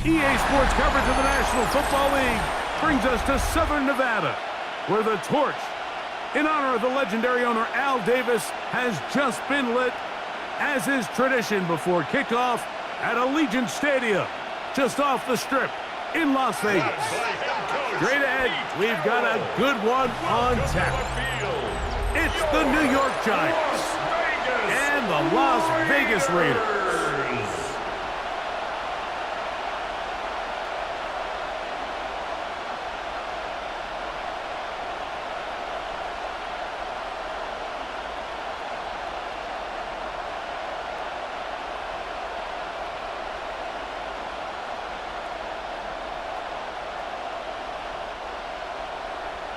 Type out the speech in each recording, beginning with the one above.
EA Sports coverage of the National Football League brings us to Southern Nevada, where the torch, in honor of the legendary owner Al Davis, has just been lit, as is tradition before kickoff at Allegiant Stadium, just off the Strip in Las Vegas. Straight ahead, we've got a good one on tap. It's the New York Giants and the Las Vegas Raiders.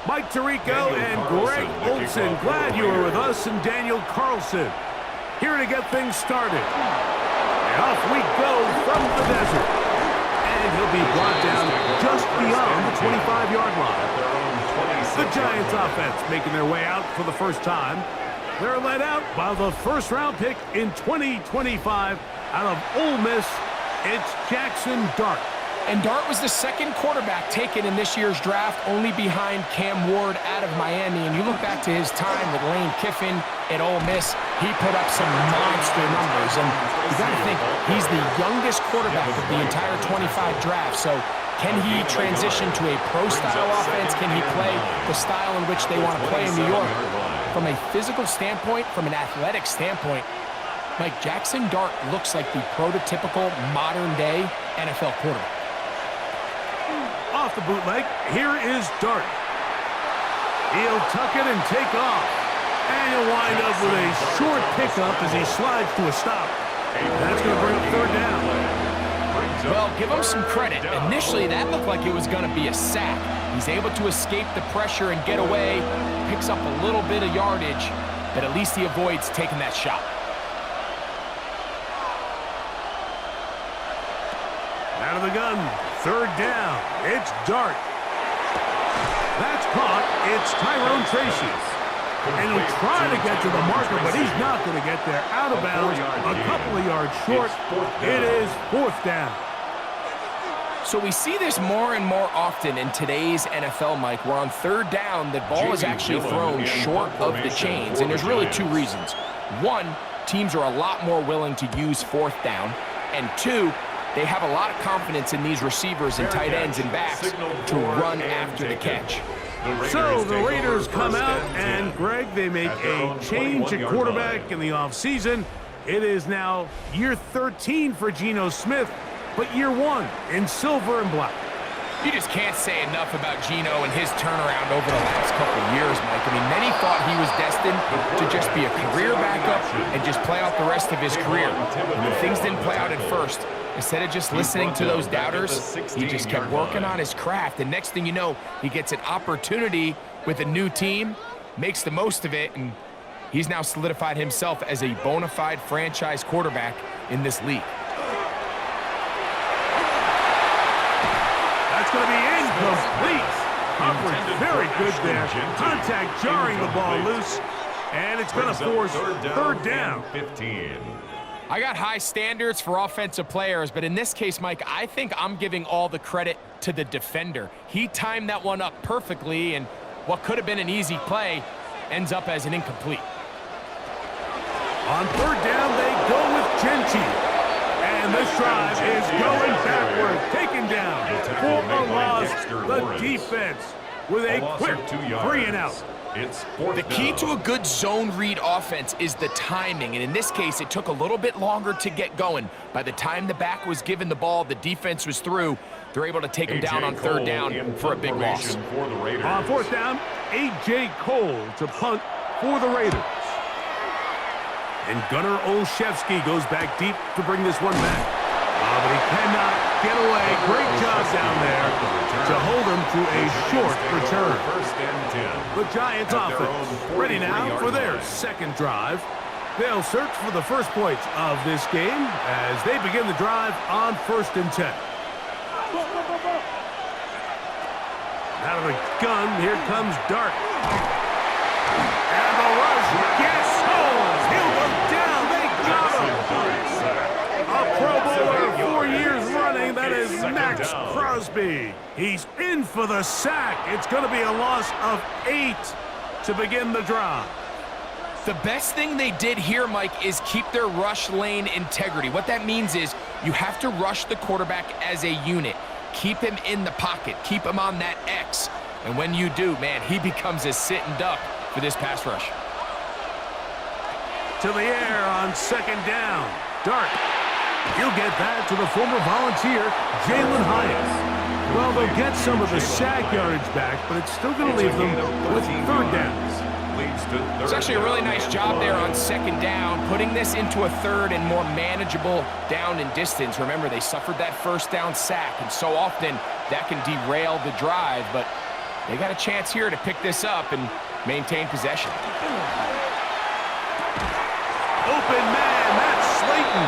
Mike Tirico and Greg Olson, glad you were with us, and Daniel Carlson here to get things started. And off we go from the desert. And he'll be brought down just beyond the 25-yard line. The Giants offense making their way out for the first time. They're led out by the first-round pick in 2025 out of Ole Miss. It's Jackson Dart. And Dart was the second quarterback taken in this year's draft, only behind Cam Ward out of Miami. And you look back to his time with Lane Kiffin at Ole Miss, he put up some monster numbers. And you got to think, he's the youngest quarterback of the entire 25 draft. So can he transition to a pro-style offense? Can he play the style in which they want to play in New York? From a physical standpoint, from an athletic standpoint, Mike, Jackson Dart looks like the prototypical modern-day NFL quarterback. Off the bootleg, here is Dart. He'll tuck it and take off. And he'll wind up with a short pickup as he slides to a stop. That's going to bring up third down. Well, give him some credit. Initially, that looked like it was going to be a sack. He's able to escape the pressure and get away, picks up a little bit of yardage, but at least he avoids taking that shot. Out of the gun, third down. It's Dart. That's caught. It's Tyrone Tracy. And he'll try to get to the marker, but he's not going to get there. Out of bounds, a couple of yards short. It is fourth down. So we see this more and more often in today's NFL, Mike, where on third down, the ball is actually thrown short of the chains. And there's really two reasons. One, teams are a lot more willing to use fourth down. And two, they have a lot of confidence in these receivers and tight ends and backs to run after the catch. So the Raiders come out, and Greg, they make a change at quarterback in the offseason. It is now year 13 for Geno Smith, but year 1 in silver and black. You just can't say enough about Geno and his turnaround over the last couple of years, Mike. I mean, many thought he was destined to just be a career backup and just play out the rest of his career. And when things didn't play out at first, instead of just listening to those doubters, he just kept working on his craft. And next thing you know, he gets an opportunity with a new team, makes the most of it, and he's now solidified himself as a bona fide franchise quarterback in this league. That's going to be incomplete. Humphrey, very good there. Contact jarring the ball loose, and it's going to force third down. 15. I got high standards for offensive players, but in this case, Mike, I think I'm giving all the credit to the defender. He timed that one up perfectly, and what could have been an easy play ends up as an incomplete. On third down, they go with Genchi. And this drive is going backward, taken down for a loss. The defense with a quick 3 and out. The key to a good zone read offense is the timing, and in this case, it took a little bit longer to get going. By the time the back was given the ball, the defense was through. They're able to take him down on third down for a big loss. On fourth down, A.J. Cole to punt for the Raiders. And Gunnar Olszewski goes back deep to bring this one back. But he cannot get away. Great job down there to hold him to a short return. The Giants offense ready now for their second drive. They'll search for the first points of this game as they begin the drive on 1st and 10. Out of the gun, here comes Dart. And the rush gets home. He'll go down. They got him. A Pro Bowler 4 years running. That is is Max Crosby. He's in for the sack. It's going to be a loss of 8 to begin the drive. The best thing they did here, Mike, is keep their rush lane integrity. What that means is you have to rush the quarterback as a unit. Keep him in the pocket. Keep him on that X. And when you do, man, he becomes a sitting duck for this pass rush. To the air on second down. Dart. He'll get that to the former Volunteer, Jalen Hyatt. Well, they'll get some of the sack yardage back, but it's still going to leave them with third downs. It's actually a really nice job there on second down, putting this into a third and more manageable down and distance. Remember, they suffered that first down sack, and so often that can derail the drive, but they got a chance here to pick this up and maintain possession. Open man, that's Slayton.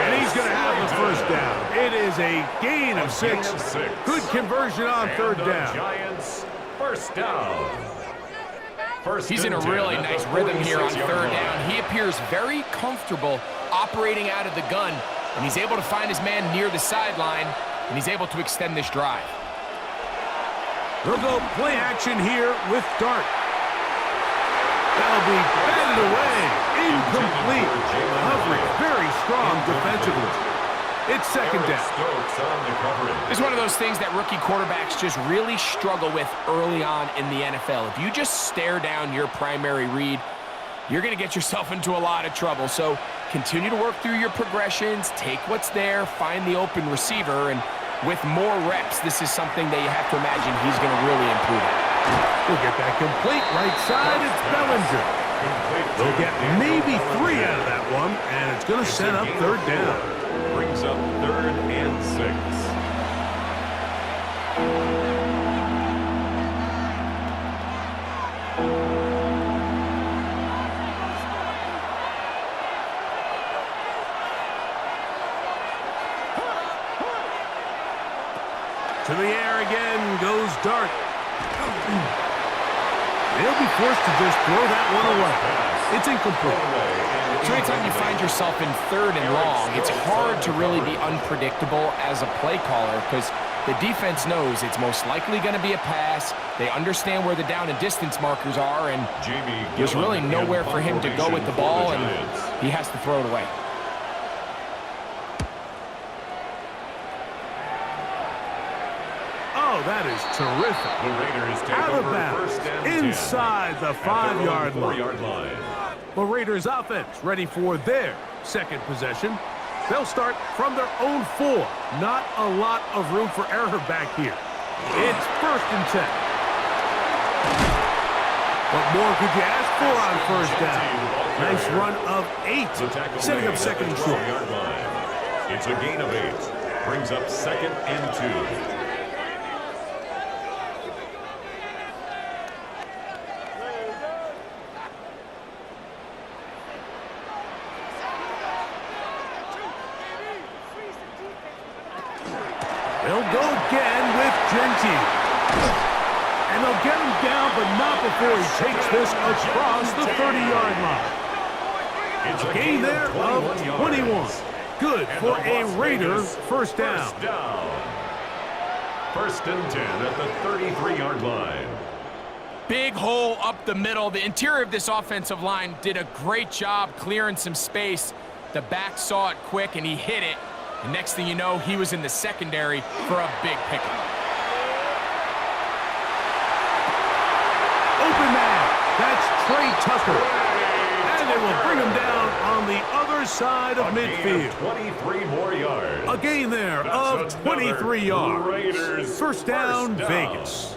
And he's going to have the first down. It is a gain of 6. Good conversion on third down. Giants, first down. He's in a really nice rhythm here on third down. He appears very comfortable operating out of the gun, and he's able to find his man near the sideline, and he's able to extend this drive. They'll go play action here with Dart. That'll be batted away. Incomplete. Coverage very strong defensively. It's second down. It's one of those things that rookie quarterbacks just really struggle with early on in the NFL. If you just stare down your primary read, you're going to get yourself into a lot of trouble. So continue to work through your progressions, take what's there, find the open receiver, and with more reps, this is something that you have to imagine he's going to really improve at. We'll get that complete right side. It's Bellinger. They'll get maybe 3 out of that one, and it's going to set up third down. Brings up third and 6. To the air again goes Dart. They'll be forced to just throw that one away. It's incomplete. So anytime you find yourself in third and long, it's hard to really be unpredictable as a play caller because the defense knows it's most likely going to be a pass. They understand where the down and distance markers are, and there's really nowhere for him to go with the ball, and he has to throw it away. Oh, that is terrific. The Raiders take Out of over bounds, first and 10 inside the at 5-yard their own 4-yard line. line. The Raiders offense ready for their second possession. They'll start from their own 4. Not a lot of room for error back here. It's first and 10. What more could you ask for on first down? Nice run of 8, setting up second and short. It's a gain of 8. Brings up second and 2. They'll go again with Gentile. And they'll get him down, but not before he takes this across the 30-yard line. It's a gain there of 21. Good for a Raider first down. First and 10 at the 33-yard line. Big hole up the middle. The interior of this offensive line did a great job clearing some space. The back saw it quick, and he hit it. And next thing you know, he was in the secondary for a big pickup. Open man. That's Trey Tucker. And they will bring him down on the other side of midfield. 23 more yards. A gain there of 23 yards. First down, Vegas.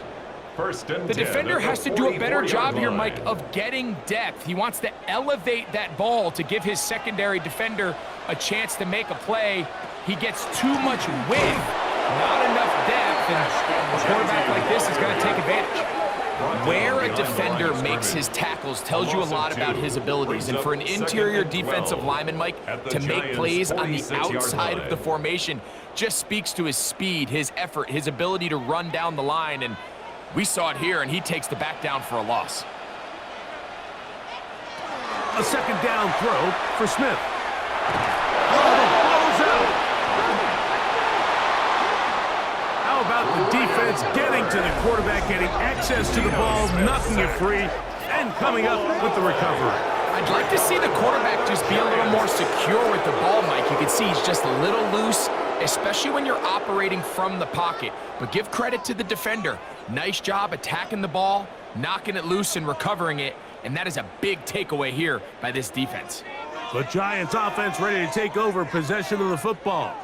First and The 10 defender at the has to do a better 44-yard job here, line. Mike, of getting depth. He wants to elevate that ball to give his secondary defender a chance to make a play. He gets too much width, not enough depth, and a quarterback like this is going to take advantage. Where a defender makes his tackles tells you a lot about his abilities, and for an interior defensive lineman, Mike, to make plays on the outside of the formation just speaks to his speed, his effort, his ability to run down the line, and we saw it here, and he takes the back down for a loss. A second down throw for Smith. Oh, the ball's out. defense getting to the quarterback, getting access to the ball, knocking it free, and coming up with the recovery. I'd like to see the quarterback just be a little more secure with the ball, Mike. You can see he's just a little loose, especially when you're operating from the pocket. But give credit to the defender. Nice job attacking the ball, knocking it loose and recovering it, and that is a big takeaway here by this defense. The Giants offense ready to take over possession of the football.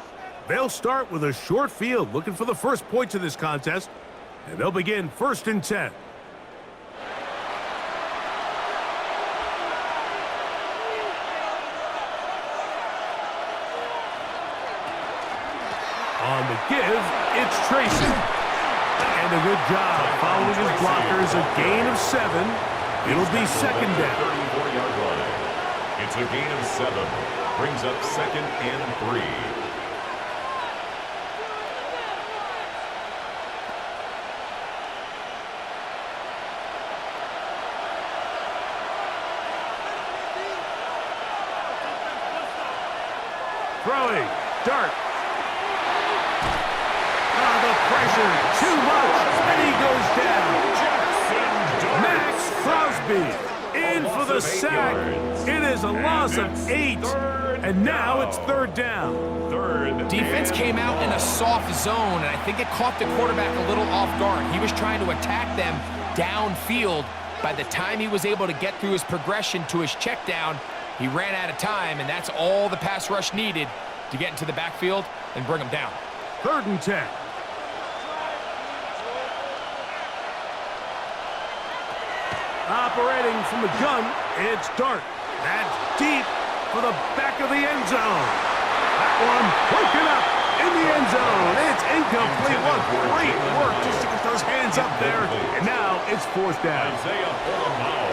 They'll start with a short field, looking for the first points of this contest, and they'll begin 1st and 10. On the give, it's Tracy. And a good job following his blockers, a gain of 7. It'll be 2nd down. 34-yard line. It's a gain of 7. Brings up 2nd and 3. Throwing, dart. The pressure, too much, and he goes down. Max Crosby in for the sack. It is a loss of 8, and now it's 3rd down. Defense came out in a soft zone, and I think it caught the quarterback a little off guard. He was trying to attack them downfield. By the time he was able to get through his progression to his check down, he ran out of time, and that's all the pass rush needed to get into the backfield and bring him down. 3rd and 10. Operating from the gun, it's Dart. That's deep for the back of the end zone. That one broken up in the end zone. It's incomplete. What great work just to get those hands up there. And now it's 4th down.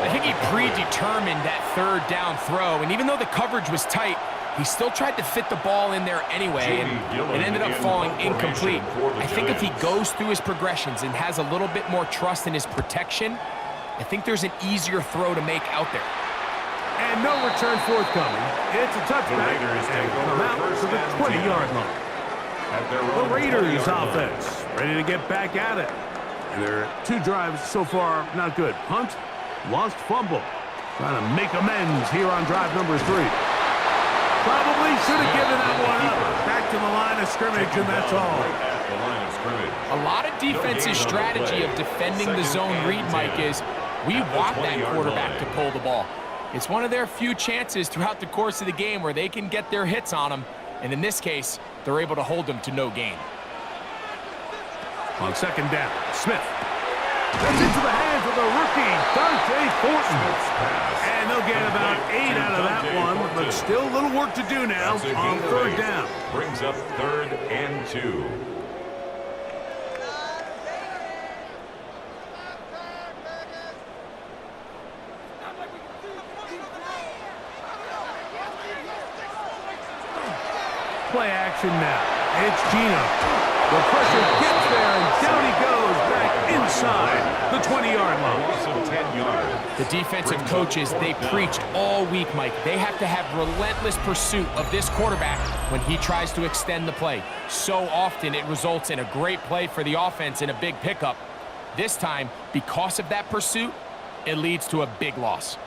I think he predetermined that 3rd down throw, and even though the coverage was tight, he still tried to fit the ball in there anyway, and it ended up falling incomplete. I think if he goes through his progressions and has a little bit more trust in his protection, I think there's an easier throw to make out there. And no return forthcoming. It's a touchback, and come out to the 20-yard line. The Raiders offense ready to get back at it. And their 2 drives so far not good. Punt, lost fumble. Trying to make amends here on drive number 3. Probably should have given that one up. Back to the line of scrimmage, and that's all. A lot of defense's strategy of defending the zone read, Mike, is we want that quarterback to pull the ball. It's one of their few chances throughout the course of the game where they can get their hits on him, and in this case, they're able to hold him to no gain. On 2nd down, Smith. That's into the hands of the rookie, Dante Fortson. And they'll get about 8 out of that one, but still a little work to do now on 3rd down. Brings up 3rd and 2. Play action now. It's Gino. The pressure gets there, and down he goes back inside the 20-yard line. Loss of 10 yards. The defensive coaches, they preach all week, Mike. They have to have relentless pursuit of this quarterback when he tries to extend the play. So often it results in a great play for the offense and a big pickup. This time, because of that pursuit, it leads to a big loss.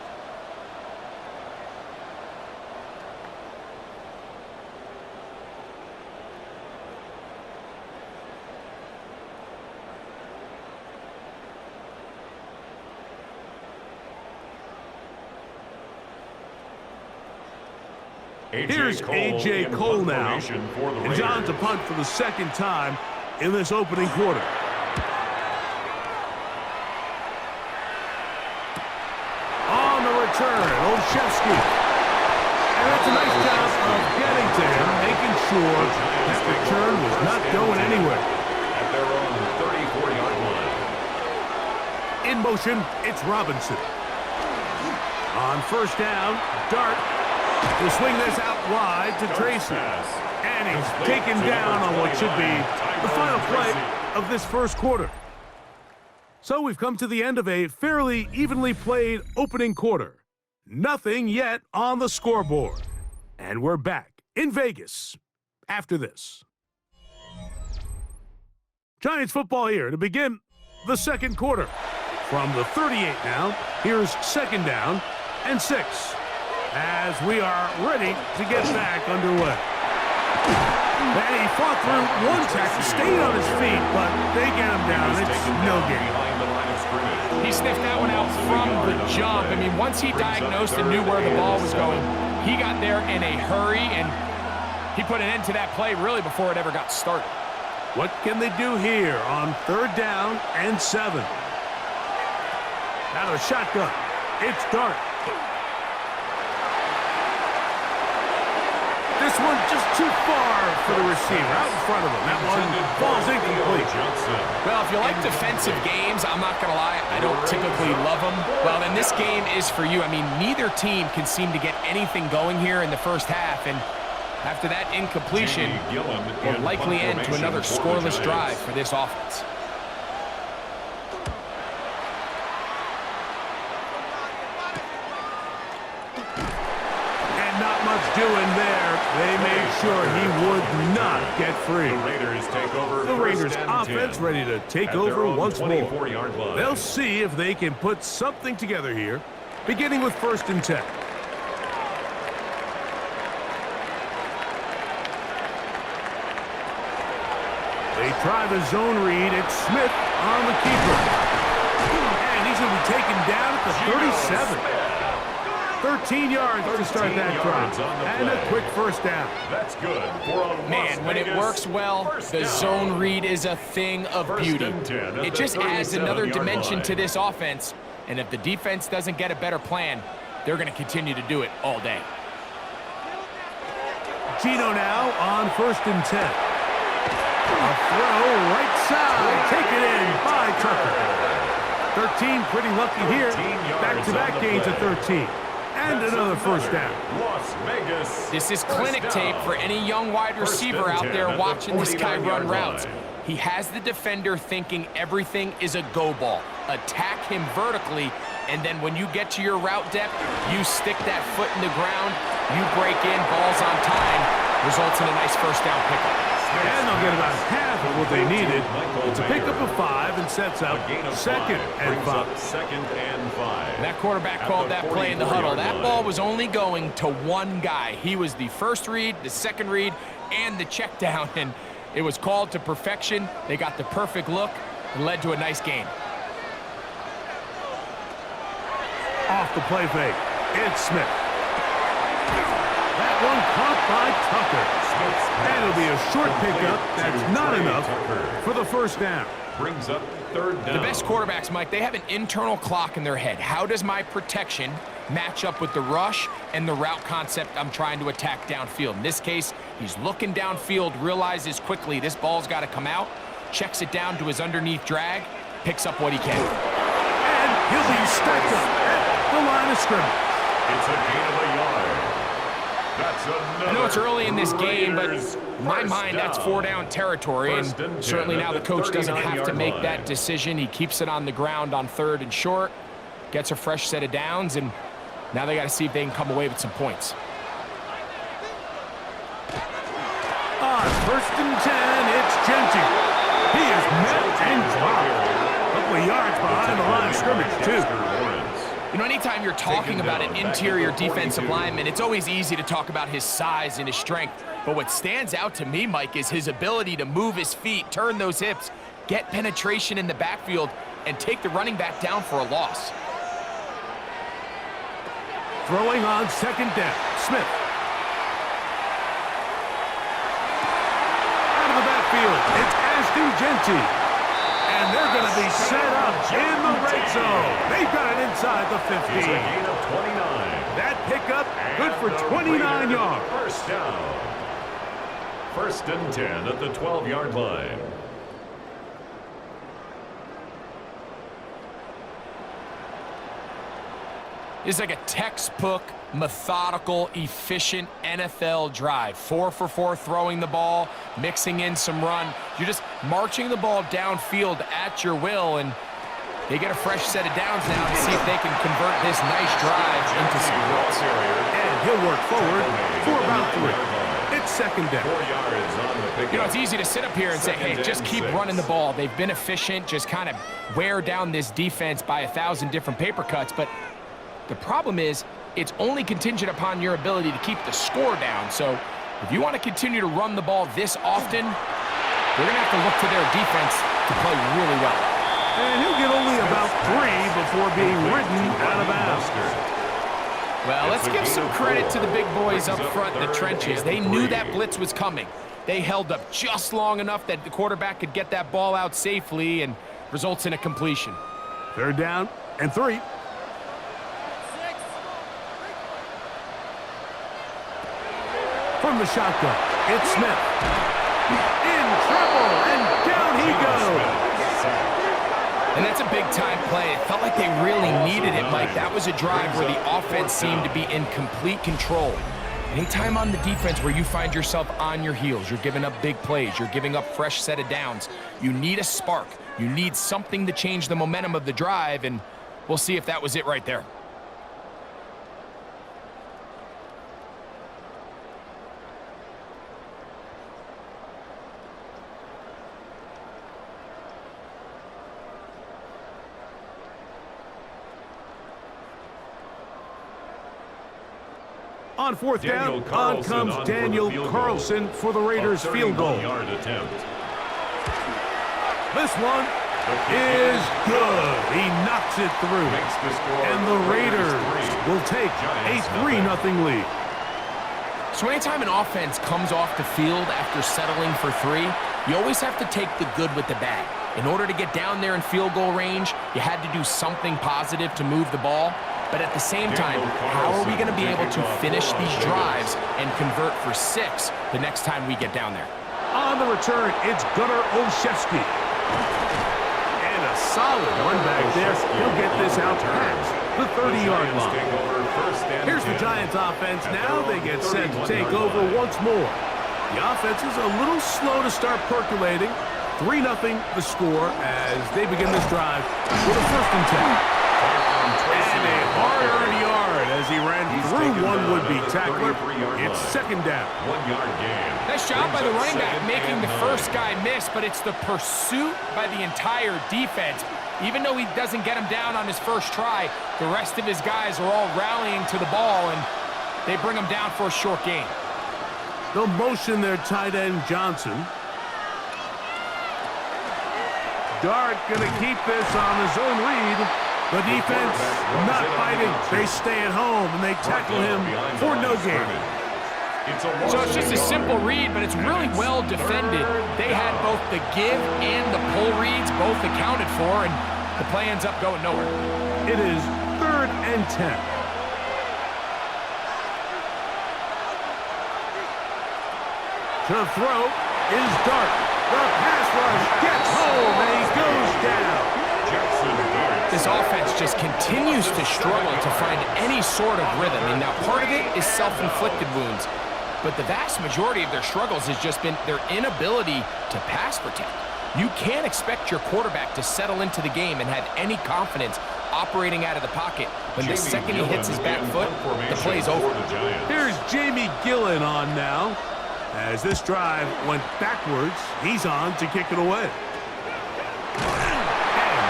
Here's A.J. Cole now, and John's a punt for the 2nd time in this opening quarter. On the return, Olszewski. And that's a nice job of getting to him, making sure that return was not going anywhere. At their own 34-yard line. In motion, it's Robinson. On 1st down, Dart will swing this out wide to Tracy. And he's taken down on what should be the final play of this 1st quarter. So we've come to the end of a fairly evenly played opening quarter. Nothing yet on the scoreboard. And we're back in Vegas after this. Giants football here to begin the second quarter. From the 38 now, here's second down and 6 as we are ready to get back underway. And he fought through one tackle, stayed on his feet, but they get him down. It's no game. He sniffed that one out from the jump. I mean, once he diagnosed and knew where the ball was going, he got there in a hurry, and he put an end to that play really before it ever got started. What can they do here on third down and 7? Out of the shotgun, it's Dart. This one just too far for the receiver, out in front of him. That one falls incomplete. Well, if you like defensive games, I'm not going to lie, I don't typically love them. Well, then this game is for you. I mean, neither team can seem to get anything going here in the first half, and after that incompletion, will likely end to another scoreless drive for this offense. Doing there, they made sure he would not get free. The Raiders take over. The Raiders offense ready to take over once more. They'll see if they can put something together here, beginning with 1st and 10. They try the zone read. It's Smith on the keeper. And he's going to be taken down at the 37. 13 yards to start that drive, and a quick first down. That's good. Man, when it works well, the zone read is a thing of beauty. It just adds another dimension to this offense, and if the defense doesn't get a better plan, they're going to continue to do it all day. Gino now on 1st and 10. A throw right side, taken in by Tucker. 13, pretty lucky here. Back-to-back gains of 13. And another first down. Las Vegas. This is clinic tape for any young wide receiver out there watching this guy run routes. He has the defender thinking everything is a go ball. Attack him vertically, and then when you get to your route depth, you stick that foot in the ground, you break in, balls on time, results in a nice first down pickup. And they'll get about half of what they needed. It's a pickup of 5 and sets up 2nd and 5. 2nd and 5. That quarterback called that play in the huddle. That ball was only going to one guy. He was the first read, the second read, and the check down, and it was called to perfection. They got the perfect look and led to a nice game. Off the play fake, it's Smith. That one caught by Tucker. That'll be a short pickup. That's not enough for the first down. Brings up 3rd down. The best quarterbacks, Mike, they have an internal clock in their head. How does my protection match up with the rush and the route concept I'm trying to attack downfield? In this case, he's looking downfield, realizes quickly this ball's got to come out, checks it down to his underneath drag, picks up what he can. And he'll be stacked up at the line of scrimmage. It's a gain of a yard. I know it's early in this game, but in my mind, that's 4-down territory, and certainly now the coach doesn't have to make that decision. He keeps it on the ground on 3rd and short, gets a fresh set of downs, and now they got to see if they can come away with some points. On 1st and 10, it's Genty. He is met and dropped. A couple of yards behind the line of scrimmage, too. You know, anytime you're talking about an interior defensive lineman, it's always easy to talk about his size and his strength. But what stands out to me, Mike, is his ability to move his feet, turn those hips, get penetration in the backfield, and take the running back down for a loss. Throwing on 2nd down, Smith. Out of the backfield, it's Ashton Genty. And they're going to be set up in the red zone. They've got it inside the 50. It's a gain of 29. That pickup, good for 29 yards. First down. 1st and 10 at the 12-yard line. It's like a textbook, methodical, efficient NFL drive. 4 for 4 throwing the ball, mixing in some run. You're just marching the ball downfield at your will, and they get a fresh set of downs now to see if they can convert this nice drive into some points. And he'll work forward for about 3. It's It's second down. 4 yards on the pickup. You know, it's easy to sit up here and say, hey, just keep running the ball. They've been efficient, just kind of wear down this defense by 1,000 different paper cuts. But the problem is, it's only contingent upon your ability to keep the score down. So if you want to continue to run the ball this often, they're going to have to look to their defense to play really well. And he'll get only about 3 before being ridden out of bounds. Well, let's give some credit to the big boys up front in the trenches. They knew that blitz was coming. They held up just long enough that the quarterback could get that ball out safely and results in a completion. Third down and 3. From the shotgun, it's Smith. In trouble, and down he goes. And that's a big-time play. It felt like they really needed it, Mike. That was a drive where the offense seemed to be in complete control. Anytime on the defense where you find yourself on your heels, you're giving up big plays, you're giving up fresh set of downs, you need a spark. You need something to change the momentum of the drive, and we'll see if that was it right there. On fourth down, on comes Daniel Carlson for the Raiders field goal. This one is good. He knocks it through. And the Raiders will take a 3-0 lead. So anytime an offense comes off the field after settling for 3, you always have to take the good with the bad. In order to get down there in field goal range, you had to do something positive to move the ball. But at the same time, how are we going to be able to finish these drives and convert for 6 the next time we get down there? On the return, it's Gunnar Olszewski. And a solid run back there. He'll get this out past the 30-yard line. Here's the Giants offense. Now they get set to take over once more. The offense is a little slow to start percolating. 3-0 the score as they begin this drive with a 1st and 10. And a hard-earned yard as he ran through one would-be tackler. It's second down. 1 yard gain. Nice job by the running back making the first guy miss, but it's the pursuit by the entire defense. Even though he doesn't get him down on his first try, the rest of his guys are all rallying to the ball, and they bring him down for a short gain. They'll motion their tight end, Johnson. Dart going to keep this on his own read. The defense not fighting. They stay at home, and they tackle him for no gain. So it's just a simple read, but it's really well defended. They had both the give and the pull reads both accounted for, and the play ends up going nowhere. It is 3rd and 10. To throw is Dart. The pass rush gets home, and he goes down. This offense just continues to struggle to find any sort of rhythm. And now part of it is self-inflicted wounds. But the vast majority of their struggles has just been their inability to pass protect. You can't expect your quarterback to settle into the game and have any confidence operating out of the pocket. When the second he hits his back foot, the play's over. Here's Jamie Gillen on now. As this drive went backwards, he's on to kick it away.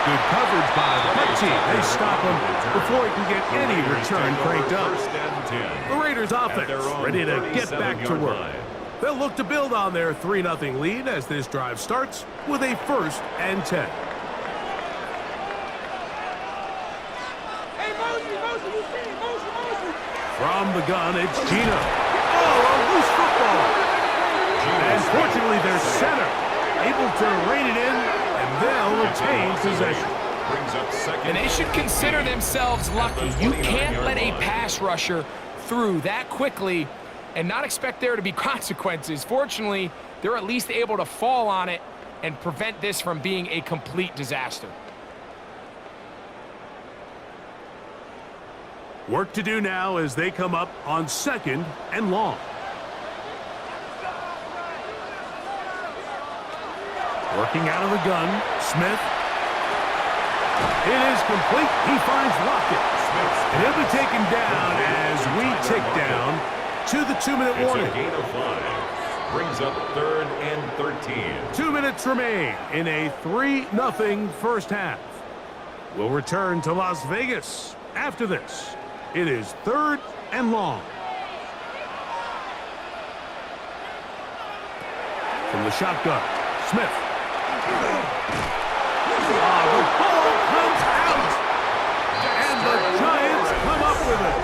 Good coverage by the red team. They stop him before he can get any return cranked up. The Raiders offense ready to get back to work. They'll look to build on their 3-0 lead as this drive starts with a 1st and 10. From the gun, it's Gino. Oh, a loose football. And fortunately, their center able to rein it in. They'll retain possession. And they should consider themselves lucky. You can't let a pass rusher through that quickly and not expect there to be consequences. Fortunately, they're at least able to fall on it and prevent this from being a complete disaster. Work to do now as they come up on 2nd and long. Working out of the gun, Smith. It is complete. He finds Lockett. And he'll be taken down as we tick down to the 2-minute It's warning. a gain of 5. Brings up 3rd and 13. 2 minutes remain in a 3-0 first half. We'll return to Las Vegas after this. It is 3rd and long. From the shotgun, Smith. The ball comes out, and the Giants come up with it.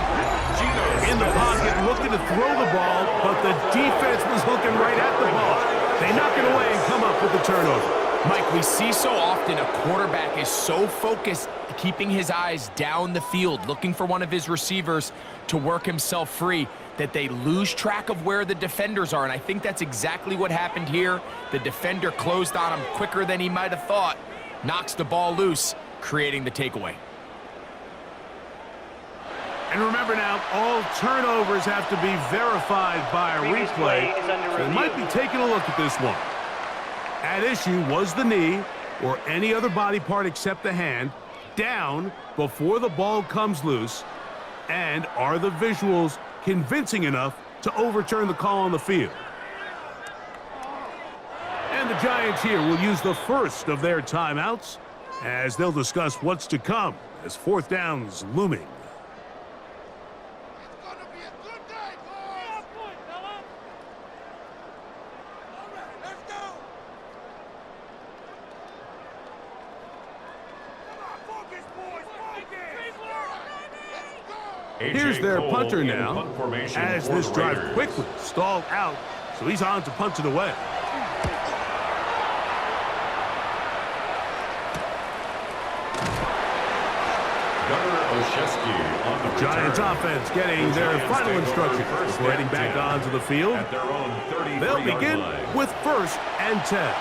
In the pocket, looking to throw the ball, but the defense was looking right at the ball. They knock it away and come up with the turnover. Mike, we see so often a quarterback is so focused, keeping his eyes down the field, looking for one of his receivers to work himself free, that they lose track of where the defenders are. And I think that's exactly what happened here. The defender closed on him quicker than he might have thought, knocks the ball loose, creating the takeaway. And remember now, all turnovers have to be verified by a replay. So they might be taking a look at this one. At issue was the knee, or any other body part except the hand, down before the ball comes loose. And are the visuals convincing enough to overturn the call on the field? And the Giants here will use the first of their timeouts as they'll discuss what's to come as 4th down's looming. Here's their punter now, as this drive quickly stalled out, so he's on to punt it away. The Giants offense getting their final instructions before heading back onto the field. They'll begin with 1st and 10.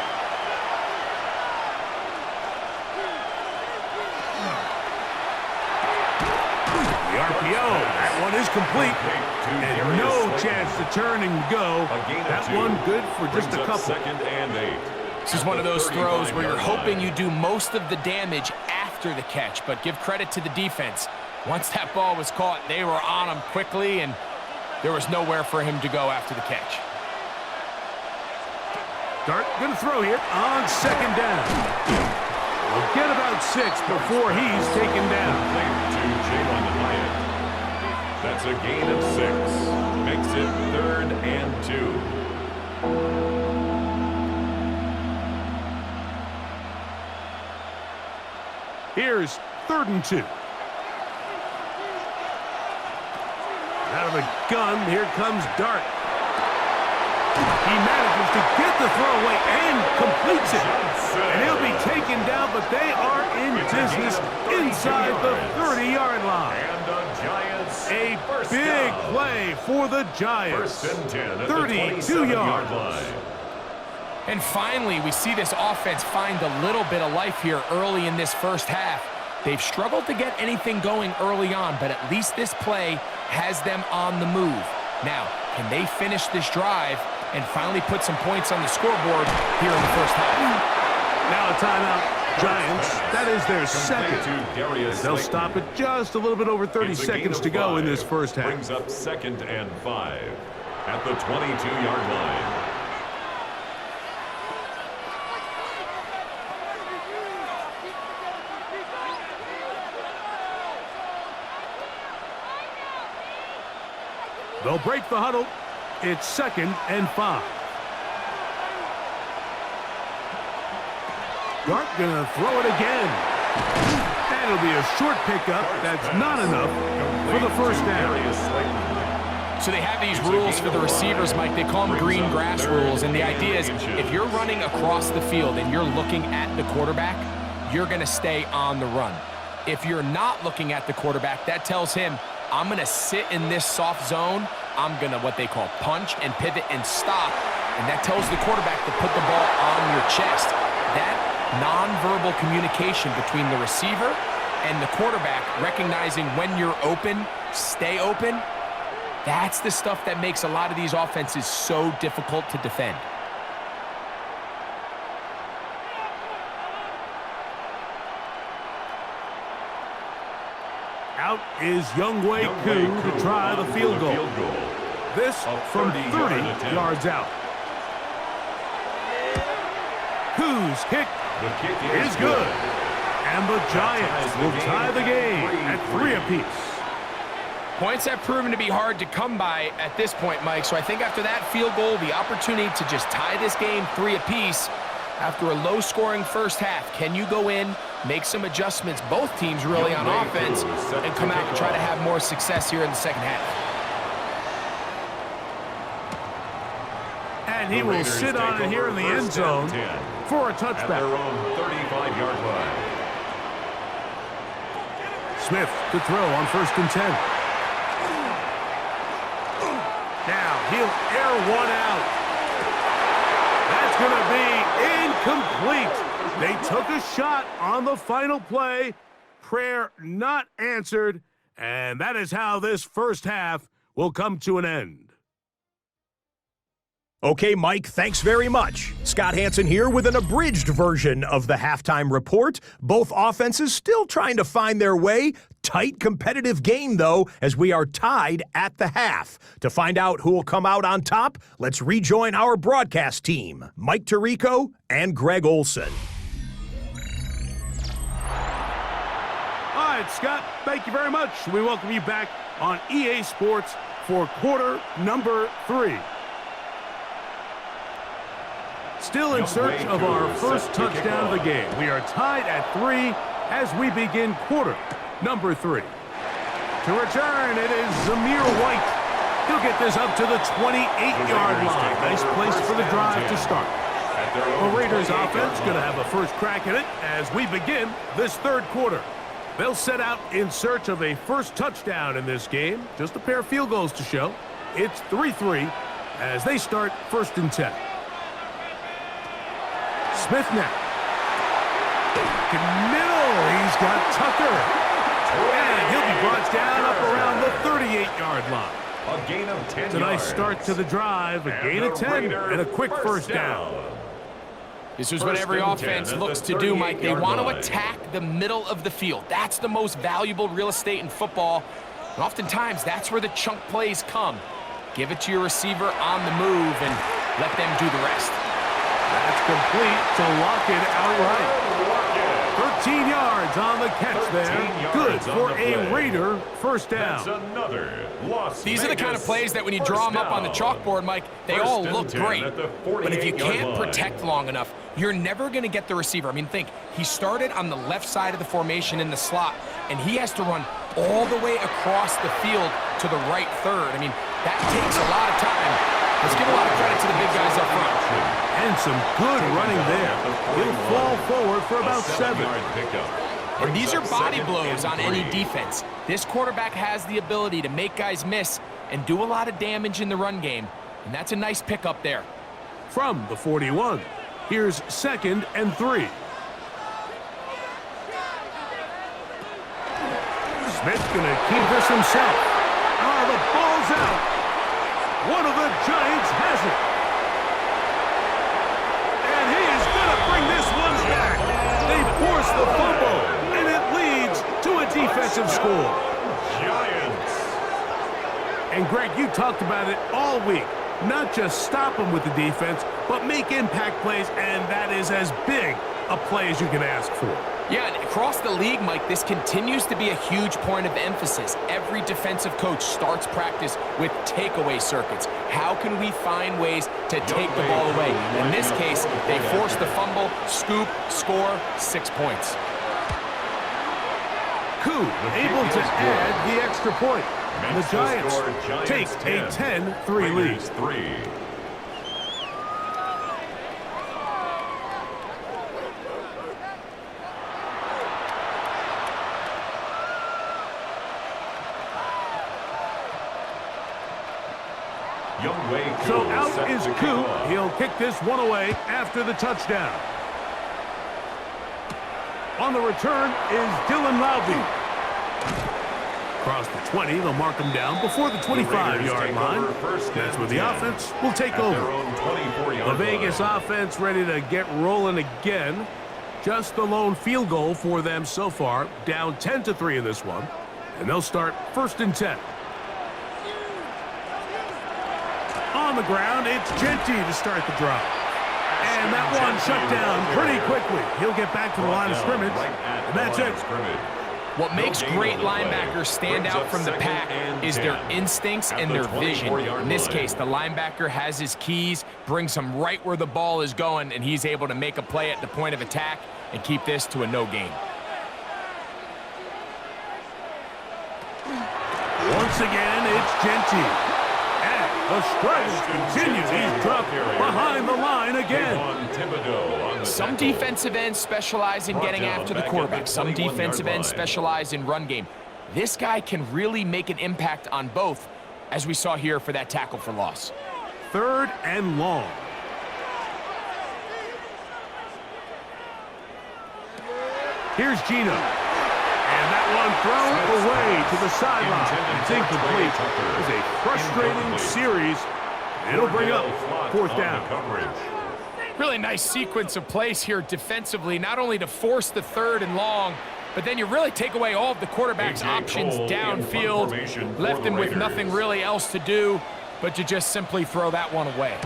That one is complete, and no chance to turn and go. That one good for just a couple. 2nd and 8. This is one of those throws where you're hoping you do most of the damage after the catch, but give credit to the defense. Once that ball was caught, they were on him quickly, and there was nowhere for him to go after the catch. Dart going to throw here on 2nd down. We'll get about 6 before he's taken down. That's a gain of 6. Makes it 3rd and 2. Here's 3rd and 2. Out of the gun, here comes Dart. He manages to get the throw away and completes it. And he'll be taken down, but they are in business inside the 30-yard line. A big play for the Giants. 32-yard line. And finally, we see this offense find a little bit of life here early in this first half. They've struggled to get anything going early on, but at least this play has them on the move. Now, can they finish this drive and finally put some points on the scoreboard here in the first half? Now a timeout. Giants, that is their 2nd. They'll stop it just a little bit over 30 seconds to go in this first half. Brings up 2nd and 5 at the 22-yard line. They'll break the huddle. It's 2nd and 5. Dart gonna throw it again. That'll be a short pickup. That's not enough for the 1st down. So they have these rules for the receivers, Mike. They call them green grass rules. And the idea is if you're running across the field and you're looking at the quarterback, you're going to stay on the run. If you're not looking at the quarterback, that tells him, I'm going to sit in this soft zone. I'm going to what they call punch and pivot and stop. And that tells the quarterback to put the ball on your chest. That nonverbal communication between the receiver and the quarterback, recognizing when you're open, stay open, that's the stuff that makes a lot of these offenses so difficult to defend. Out is Younghoe Koo to try the field goal. This from 30 yards out. Koo's kick is good. And the Giants will tie the game at 3 apiece. Points have proven to be hard to come by at this point, Mike. So I think after that field goal, the opportunity to just tie this game 3 apiece after a low-scoring first half. Can you go in, make some adjustments, both teams really on offense, and come out and try to have more success here in the second half? And he will sit on it here in the end zone for a touchback. At their own 35-yard line. Smith to throw on 1st and 10. Now he'll air one out. That's going to be incomplete. They took a shot on the final play. Prayer not answered. And that is how this first half will come to an end. Okay, Mike, thanks very much. Scott Hansen here with an abridged version of the halftime report. Both offenses still trying to find their way. Tight, competitive game, though, as we are tied at the half. To find out who will come out on top, let's rejoin our broadcast team, Mike Tirico and Greg Olson. All right, Scott, thank you very much. We welcome you back on EA Sports for quarter number 3. Still in search of our first touchdown of the game. We are tied at 3 as we begin quarter number 3. To return, it is Zamir White. He'll get this up to the 28-yard line. Nice place for the drive to start. The Raiders offense going to have a first crack at it as we begin this third quarter. They'll set out in search of a first touchdown in this game. Just a pair of field goals to show. It's 3-3 as they start 1st and 10. Smith now. Middle. He's got Tucker. And he'll be brought down up around the 38-yard line. A gain of 10 It's a nice start to the drive. A gain of 10 and a quick first down. This is what every offense looks to do, Mike. They want to attack the middle of the field. That's the most valuable real estate in football. And oftentimes, that's where the chunk plays come. Give it to your receiver on the move and let them do the rest. That's complete to lock it outright. 13 yards on the catch there. Good for a Raider first down. These are the kind of plays that when you draw them up on the chalkboard, Mike, they all look great. But if you can't protect long enough, you're never going to get the receiver. I mean, think, he started on the left side of the formation in the slot, and he has to run all the way across the field to the right third. I mean, that takes a lot of time. Let's give a lot of credit to the big guys up front. And some good running there. He'll fall forward for about 7. And these are body blows on any defense. This quarterback has the ability to make guys miss and do a lot of damage in the run game. And that's a nice pickup there. From the 41, here's 2nd and 3. Smith's going to keep this himself. Oh, the ball's out. One of the Giants has it. And he is going to bring this one back. They force the fumble, and it leads to a defensive score. Giants. And, Greg, you talked about it all week. Not just stop them with the defense, but make impact plays, and that is as big a play as you can ask for. Yeah, and across the league, Mike, this continues to be a huge point of emphasis. Every defensive coach starts practice with takeaway circuits. How can we find ways to take the ball away? In this case, they force the fumble, scoop, score, 6 points. Koo able to add the extra point. And the Giants take a 10-3 lead. So out is Koo. He'll kick this one away after the touchdown. On the return is Dylan Lowby. Across the 20, they'll mark him down before the 25-yard line. That's where the offense will take over. The Vegas offense ready to get rolling again. Just the lone field goal for them so far. Down 10-3 in this one. And they'll start 1st and 10. On the ground, it's Genty to start the drive. And that one shut down pretty quickly. He'll get back to the line of scrimmage, and that's it. What makes great linebackers stand out from the pack is their instincts and their vision. In this case, the linebacker has his keys, brings him right where the ball is going, and he's able to make a play at the point of attack and keep this to a no gain. Once again, it's Genty. And the struggle continues. He's dropped behind the line again. Some defensive ends specialize in getting after the quarterback. Some defensive ends specialize in run game. This guy can really make an impact on both, as we saw here for that tackle for loss. 3rd and long. Here's Gino. And that one thrown away to the sideline. It's incomplete. It was a frustrating series. It'll bring up 4th down. Really nice sequence of plays here defensively, not only to force the 3rd and long, but then you really take away all of the quarterback's options downfield, left him with nothing really else to do but to just simply throw that one away.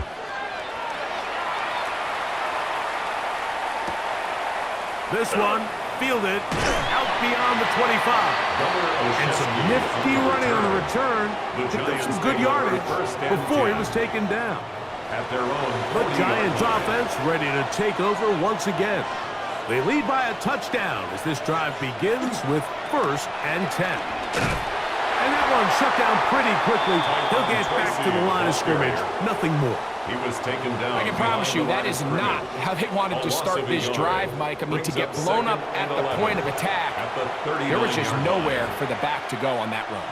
This one fielded out beyond the 25. And some nifty running on the return. Picked up some good yardage before he was taken down. The Giants offense ready to take over once again. They lead by a touchdown as this drive begins with 1st and 10. And that one shut down pretty quickly. He'll get back to the line of scrimmage. Nothing more. He was taken down. I can promise you that is not how they wanted to start this drive, Mike. I mean, to get blown up at the point of attack, there was just nowhere for the back to go on that run.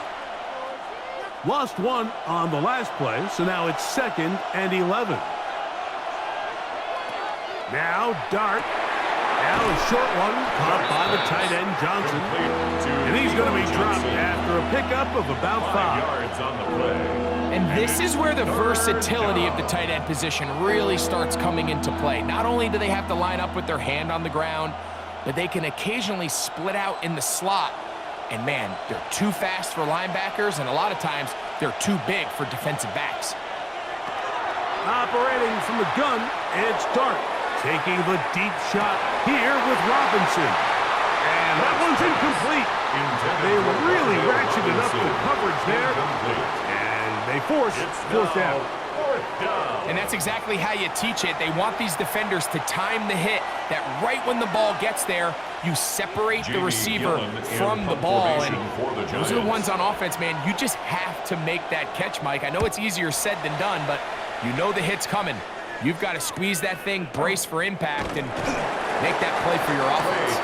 Lost one on the last play, so now it's 2nd and 11. Now Dart. Now a short one caught by the tight end Johnson. And he's going to be dropped after a pickup of about 5 yards on the play. And this is where the versatility of the tight end position really starts coming into play. Not only do they have to line up with their hand on the ground, but they can occasionally split out in the slot. And man, they're too fast for linebackers, and a lot of times they're too big for defensive backs. Operating from the gun, it's Dart taking the deep shot here with Robinson. And that one's incomplete. They really ratcheted up the coverage there. And they force 4th down. And that's exactly how you teach it. They want these defenders to time the hit, that right when the ball gets there, you separate the receiver from the ball. And those are the ones on offense, man. You just have to make that catch, Mike. I know it's easier said than done, but you know the hit's coming. You've got to squeeze that thing, brace for impact, and make that play for your offense.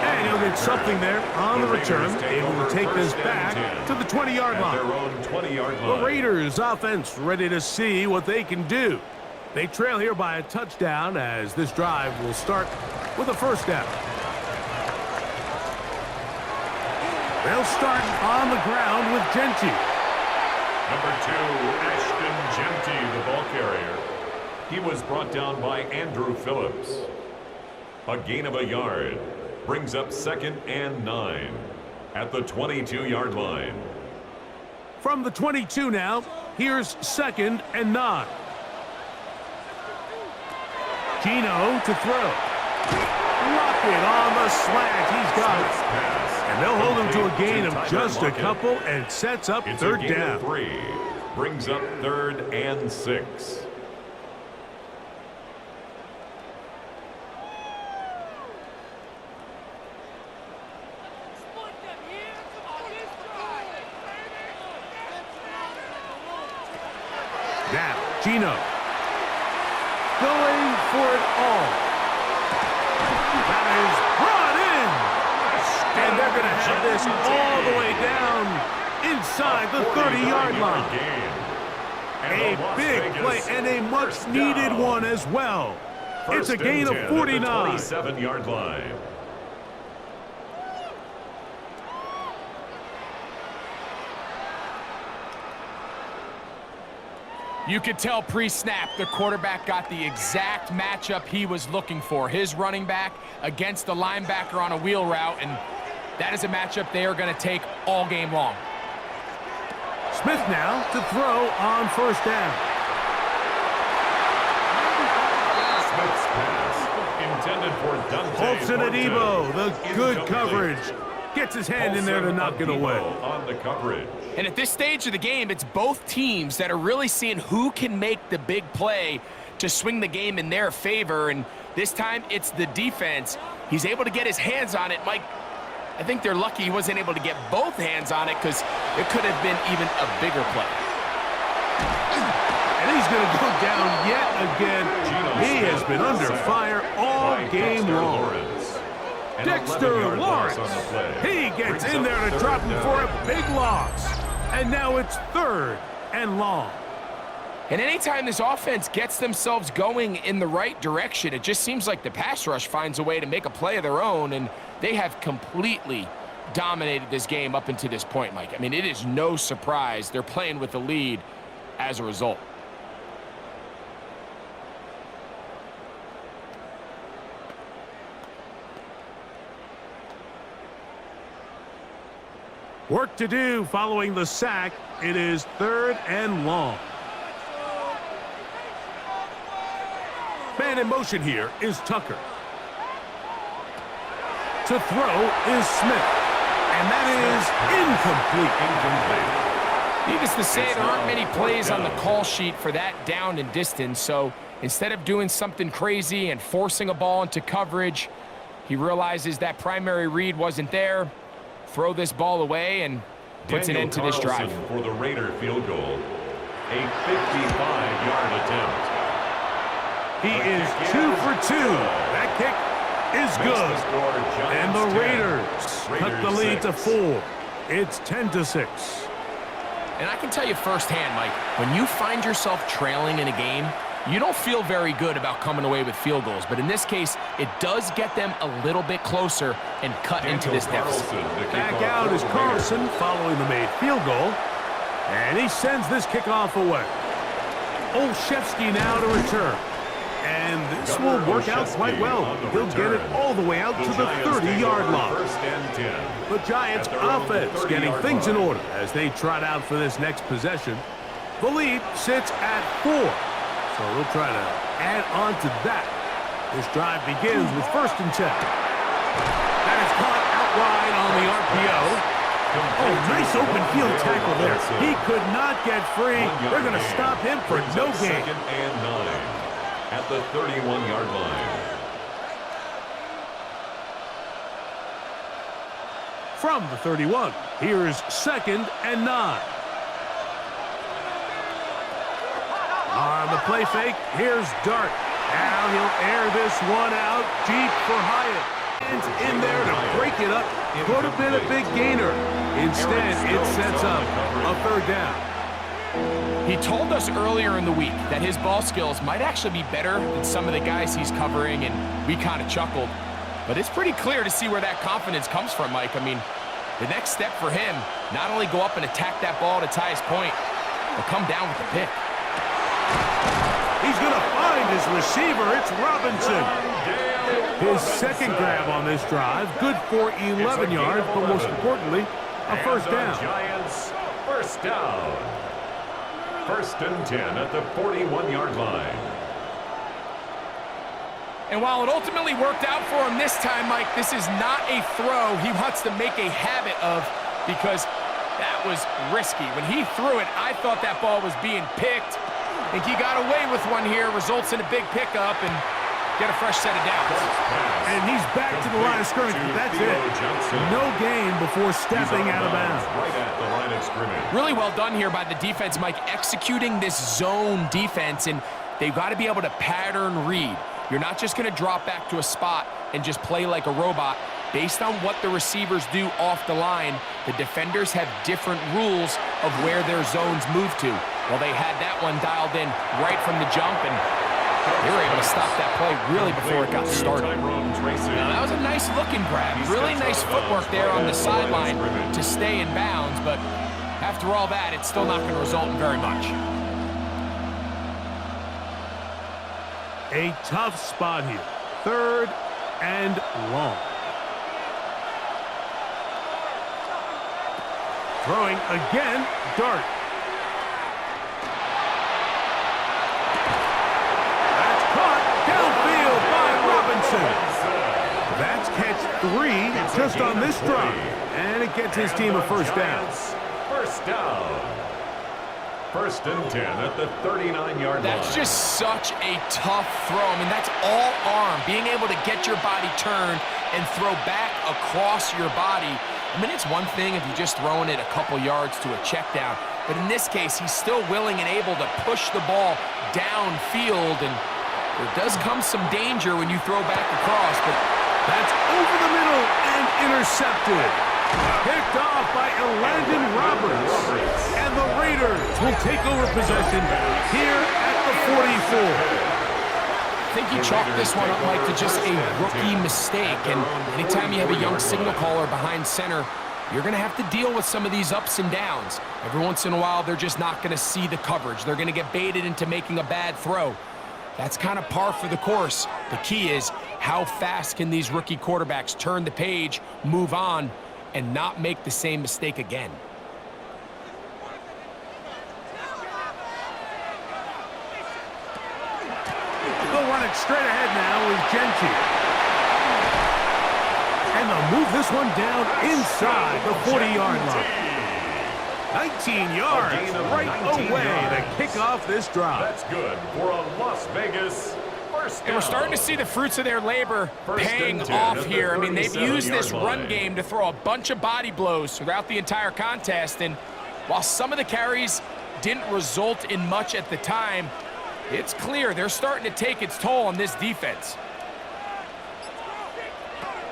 And he'll get something there on the return, able to take this back to the 20-yard line. The Raiders offense ready to see what they can do. They trail here by a touchdown as this drive will start with a 1st down. They'll start on the ground with Genty. Number 2, Ashton Genty, the ball carrier. He was brought down by Andrew Phillips. A gain of a yard brings up 2nd and 9 at the 22-yard line. From the 22 now, here's 2nd and 9. Gino to throw. Lockett on the slant. He's got it. And they'll hold him to a gain of just a couple and sets up 3rd down. 3 brings up 3rd and 6. Now, Gino going for it all. That is brought in. And they're going to have this all the way down inside the 30-yard line. A big play and a much-needed one as well. It's a gain of 49. 27-yard line. You could tell pre-snap the quarterback got the exact matchup he was looking for. His running back against the linebacker on a wheel route, and that is a matchup they are going to take all game long. Smith now to throw on 1st down. Holton Adebo, the good coverage. Gets his hand in there to knock it away. On the coverage. And at this stage of the game, it's both teams that are really seeing who can make the big play to swing the game in their favor. And this time, it's the defense. He's able to get his hands on it. Mike, I think they're lucky he wasn't able to get both hands on it because it could have been even a bigger play. And he's going to go down yet again. He has been under fire all game long. Dexter Lawrence. He gets in there to drop him for a big loss. And now it's 3rd and long. And anytime this offense gets themselves going in the right direction, it just seems like the pass rush finds a way to make a play of their own, and they have completely dominated this game up until this point, Mike. I mean, it is no surprise they're playing with the lead as a result. Work to do following the sack. It is 3rd and long. Man in motion here is Tucker. To throw is Smith. And that is incomplete. Needless to say, there aren't many plays on the call sheet for that down and distance, so instead of doing something crazy and forcing a ball into coverage, he realizes that primary read wasn't there, throw this ball away, and puts an end to this drive. For the Raider field goal, a 55-yard attempt. He is 2 for 2. That kick is good. And the Raiders cut the lead to 4. It's 10-6. And I can tell you firsthand, Mike, when you find yourself trailing in a game, you don't feel very good about coming away with field goals. But in this case, it does get them a little bit closer and cut into this deficit. Back out is Carlson following the made field goal. And he sends this kickoff away. Olszewski now to return. And this will work out quite well. He'll get it all the way out to the 30-yard line. The Giants offense getting things in order as they trot out for this next possession. The lead sits at 4. So they'll try to add on to that. This drive begins with 1st and 10. That is caught out wide on the RPO. Oh, nice open field tackle there. He could not get free. They're going to stop him for no gain. 2nd and 9 at the 31-yard line. From the 31, here's 2nd and 9. On the play fake, here's Dart. Now he'll air this one out deep for Hyatt. And in there to break it up. Could have been a big gainer. Instead, it sets up a 3rd down. He told us earlier in the week that his ball skills might actually be better than some of the guys he's covering, and we kind of chuckled. But it's pretty clear to see where that confidence comes from, Mike. I mean, the next step for him, not only go up and attack that ball to tie his point, but come down with the pick. He's going to find his receiver. It's Robinson. His 2nd grab on this drive, good for 11 yards, but most importantly, a 1st down. Giants, 1st down. 1st and 10 at the 41-yard line. And while it ultimately worked out for him this time, Mike, this is not a throw he wants to make a habit of, because that was risky. When he threw it, I thought that ball was being picked. I think he got away with one here, results in a big pickup, and get a fresh set of downs. And he's back to the line of scrimmage, but that's it. No gain before stepping out of bounds. Right at the line of scrimmage. Really well done here by the defense, Mike, executing this zone defense, and they've got to be able to pattern read. You're not just going to drop back to a spot and just play like a robot. Based on what the receivers do off the line, the defenders have different rules of where their zones move to. Well, they had that one dialed in right from the jump, and they were able to stop that play really before it got started. Now, that was a nice looking grab. Really nice footwork there on the sideline to stay in bounds, but after all that, it's still not going to result in very much. A tough spot here. 3rd and long. Throwing again, Dart. That's caught downfield by Robinson. That's catch 3 just on this drive. And it gets his team a first down. First down. First and 10 at the 39-yard line. That's just such a tough throw. I mean, that's all arm. Being able to get your body turned and throw back across your body. I mean, it's one thing if you're just throwing it a couple yards to a check down. But in this case, he's still willing and able to push the ball downfield. And there does come some danger when you throw back across. But that's over the middle and intercepted. Picked off by Landon Roberts. And the Raiders will take over possession here at the 44. I think he chalked this one up, Mike, to just a rookie mistake. And anytime you have a young signal caller behind center, you're going to have to deal with some of these ups and downs. Every once in a while, they're just not going to see the coverage. They're going to get baited into making a bad throw. That's kind of par for the course. The key is how fast can these rookie quarterbacks turn the page, move on, and not make the same mistake again. They'll run it straight ahead now with Gentry. And they'll move this one down inside the 40-yard line. 19 yards right away to kick off this drive. That's good for a Las Vegas first down. And we're starting to see the fruits of their labor paying off here. I mean, they've used this run game to throw a bunch of body blows throughout the entire contest. And while some of the carries didn't result in much at the time, it's clear they're starting to take its toll on this defense.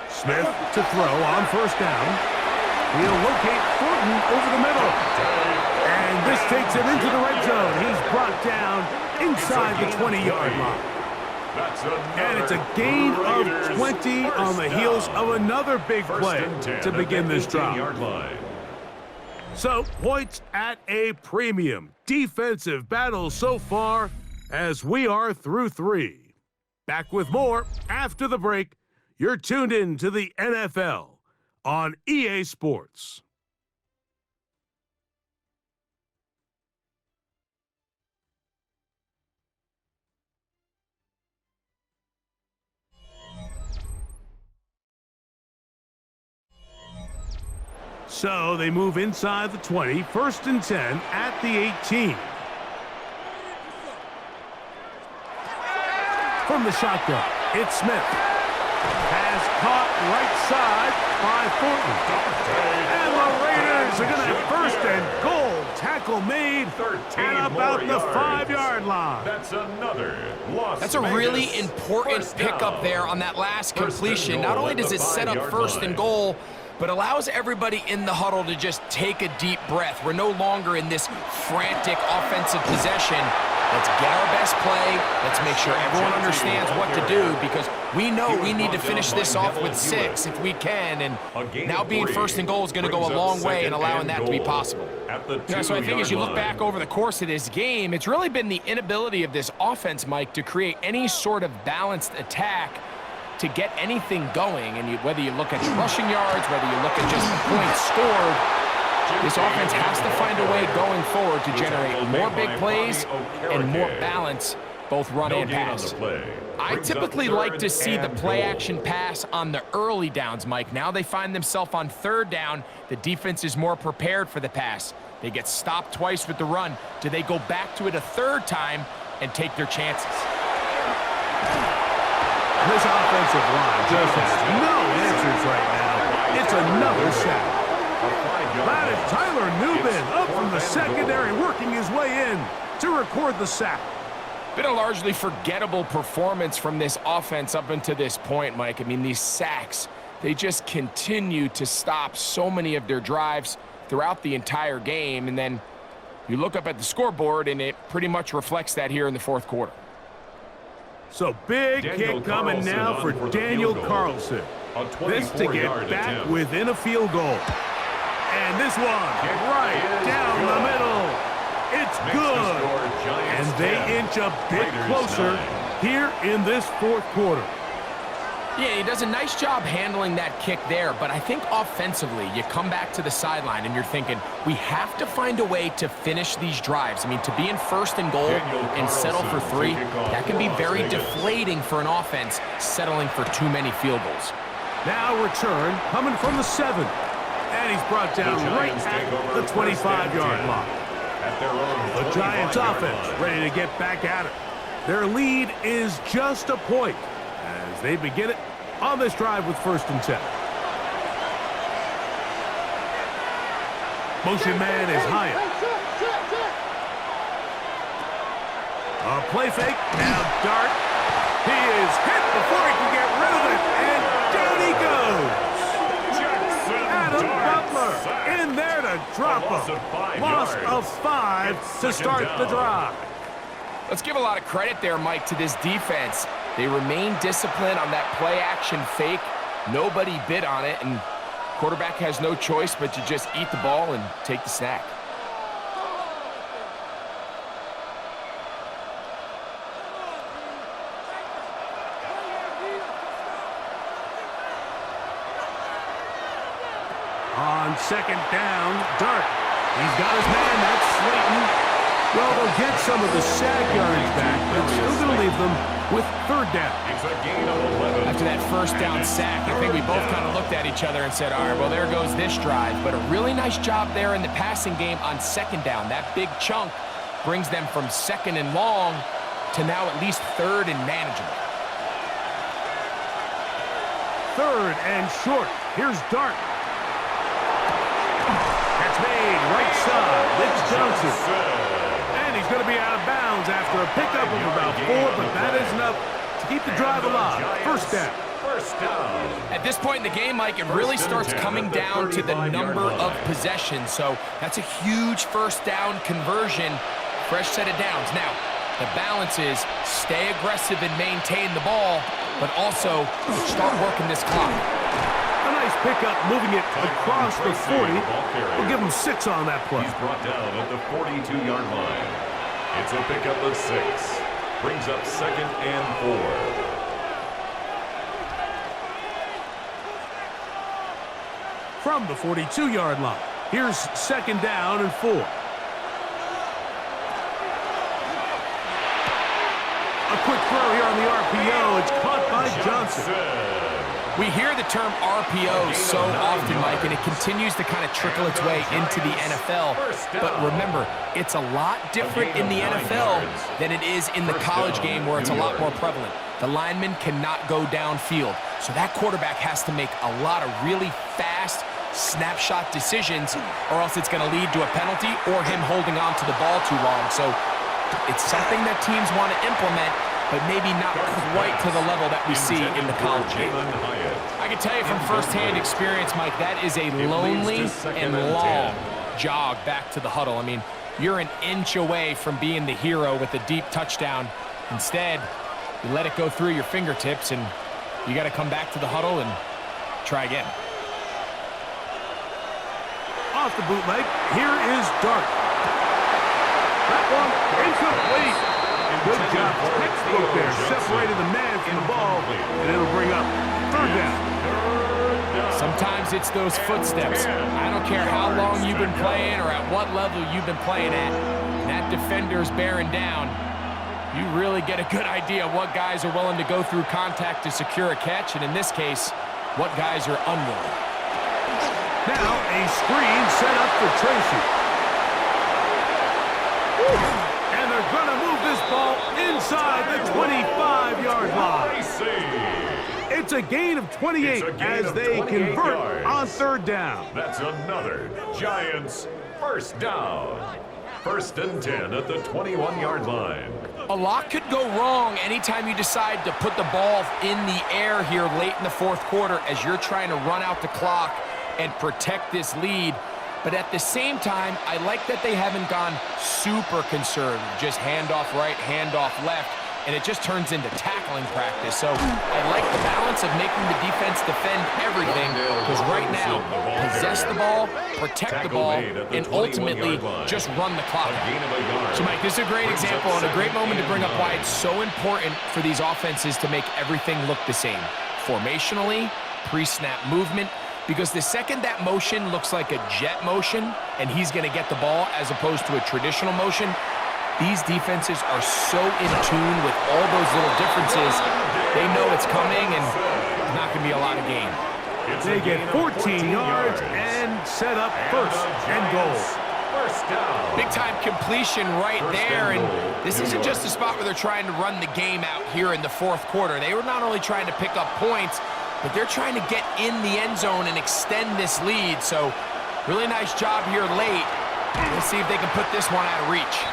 Smith to throw on first down. He'll locate Thornton over the middle. And this takes him into the red zone. He's brought down inside the 20-yard line. And it's a gain of 20 on the heels of another big play to begin this drive. So, points at a premium. Defensive battle so far as we are through 3. Back with more after the break. You're tuned in to the NFL on EA Sports. So they move inside the 20, first and 10 at the 18. From the shotgun, it's Smith. Has caught right side by Thornton. And the Raiders are going to have first and goal. Tackle made at about the 5-yard line. That's another Las That's a really important pickup there on that last completion. Not only does it set up first and goal, but allows everybody in the huddle to just take a deep breath. We're no longer in this frantic offensive possession. Let's get our best play. Let's make sure everyone understands what to do, because we know we need to finish this off with 6 if we can. And now being first and goal is going to go a long way in allowing that to be possible. Yeah, so I think as you look back over the course of this game, it's really been the inability of this offense, Mike, to create any sort of balanced attack to get anything going. And whether you look at the rushing yards, whether you look at just the points scored, this offense has to find a way going forward to generate more big plays and more balance, both run and pass. I typically like to see the play-action pass on the early downs, Mike. Now they find themselves on third down. The defense is more prepared for the pass. They get stopped twice with the run. Do they go back to it a third time and take their chances? This offensive line just has no answers right now. It's another sack. That is Tyler Newman up from the secondary, working his way in to record the sack. Been a largely forgettable performance from this offense up until this point, Mike. I mean, these sacks, they just continue to stop so many of their drives throughout the entire game. And then you look up at the scoreboard, and it pretty much reflects that here in the fourth quarter. So big kick coming now for Daniel Carlson. This to get back within a field goal. And this one right down the middle. It's good. And they inch a bit closer here in this fourth quarter. Yeah, he does a nice job handling that kick there, but I think offensively, you come back to the sideline and you're thinking, we have to find a way to finish these drives. I mean, to be in first and goal and settle for 3, that can be very deflating for an offense settling for too many field goals. Now return coming from the 7. And he's brought down right at the 25-yard line. At their own The Giants 25-yard offense line. ready to get back at it. Their lead is just a point as they begin it on this drive with 1st and 10. Motion man is Hyatt. A play fake. Now Dart. He is hit before he can get rid of it. And down he goes. Adam Butler in there to drop him. Loss of 5 to start the drive. Let's give a lot of credit there, Mike, to this defense. They remain disciplined on that play-action fake. Nobody bid on it, and quarterback has no choice but to just eat the ball and take the snack. On 2nd down, Dart. He's got his man. That's Slayton. Well, they'll get some of the sack yardage back, but still going to leave them with 3rd down. It's a gain of 11. After that 1st down sack, I think we both kind of looked at each other and said, all right, well, there goes this drive. But a really nice job there in the passing game on 2nd down. That big chunk brings them from 2nd and long to now at least 3rd and manageable. 3rd and short. Here's Dart. That's made right side. It's Johnson. And he's going to be out of bounds after a pickup of about 4, but that is enough to keep the drive alive. 1st down. First down. At this point in the game, Mike, it really starts coming down to the number of possessions. So that's a huge 1st down conversion. Fresh set of downs. Now, the balance is stay aggressive and maintain the ball, but also start working this clock. A nice pickup, moving it across the 40. We'll give him 6 on that play. He's brought down at the 42-yard line. It's a pickup of 6. Brings up 2nd and 4. From the 42-yard line, here's 2nd down and 4. A quick throw here on the RPO. It's caught by Johnson. We hear the term RPO so often, Mike, and it continues to kind of trickle its way into the NFL. But remember, it's a lot different in the NFL than it is in the college game where it's a lot more prevalent. The lineman cannot go downfield. So that quarterback has to make a lot of really fast snapshot decisions, or else it's going to lead to a penalty or him holding on to the ball too long. So it's something that teams want to implement, but maybe not quite to the level that we see in the college game. I can tell you from firsthand experience, Mike, that is a lonely and long jog back to the huddle. I mean, you're an inch away from being the hero with a deep touchdown. Instead, you let it go through your fingertips, and you got to come back to the huddle and try again. Off the bootleg, here is Dart. That one incomplete. Good job. Textbook there. Separated the man from the ball, and it'll bring up 3rd down. Sometimes it's those footsteps. I don't care how long you've been playing or at what level you've been playing at. When that defender's bearing down, you really get a good idea of what guys are willing to go through contact to secure a catch, and in this case, what guys are unwilling. Now a screen set up for Tracy. And they're going to move this ball inside the 25-yard line. It's a gain of 28 as they convert on 3rd down. That's another Giants 1st down. 1st and 10 at the 21-yard line. A lot could go wrong anytime you decide to put the ball in the air here late in the 4th quarter as you're trying to run out the clock and protect this lead. But at the same time, I like that they haven't gone super conservative. Just handoff right, handoff left, and it just turns into tackling practice. So I like the balance of making the defense defend everything, because right now, possess the ball, protect the ball, and ultimately just run the clock out. So, Mike, this is a great example and a great moment to bring up why it's so important for these offenses to make everything look the same. Formationally, pre-snap movement, because the second that motion looks like a jet motion and he's going to get the ball as opposed to a traditional motion, these defenses are so in tune with all those little differences, they know it's coming and there's not going to be a lot of gain. They get 14 yards and set up first and goal. First down. Big-time completion right there, and this isn't just a spot where they're trying to run the game out here in the fourth quarter. They were not only trying to pick up points, but they're trying to get in the end zone and extend this lead. So really nice job here late. Let's see if they can put this one out of reach.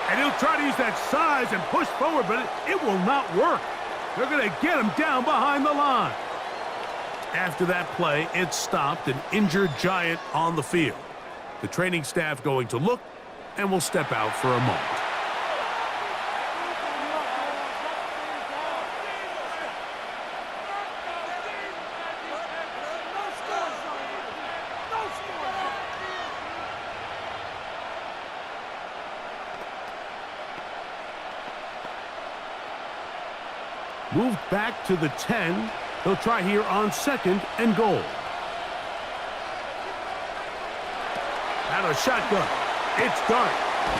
And he'll try to use that size and push forward, but it will not work. They're going to get him down behind the line. After that play, it stopped an injured Giant on the field. The training staff going to look, and will step out for a moment. Moved back to the 10. They'll try here on second and goal. Out of shotgun. It's Dart.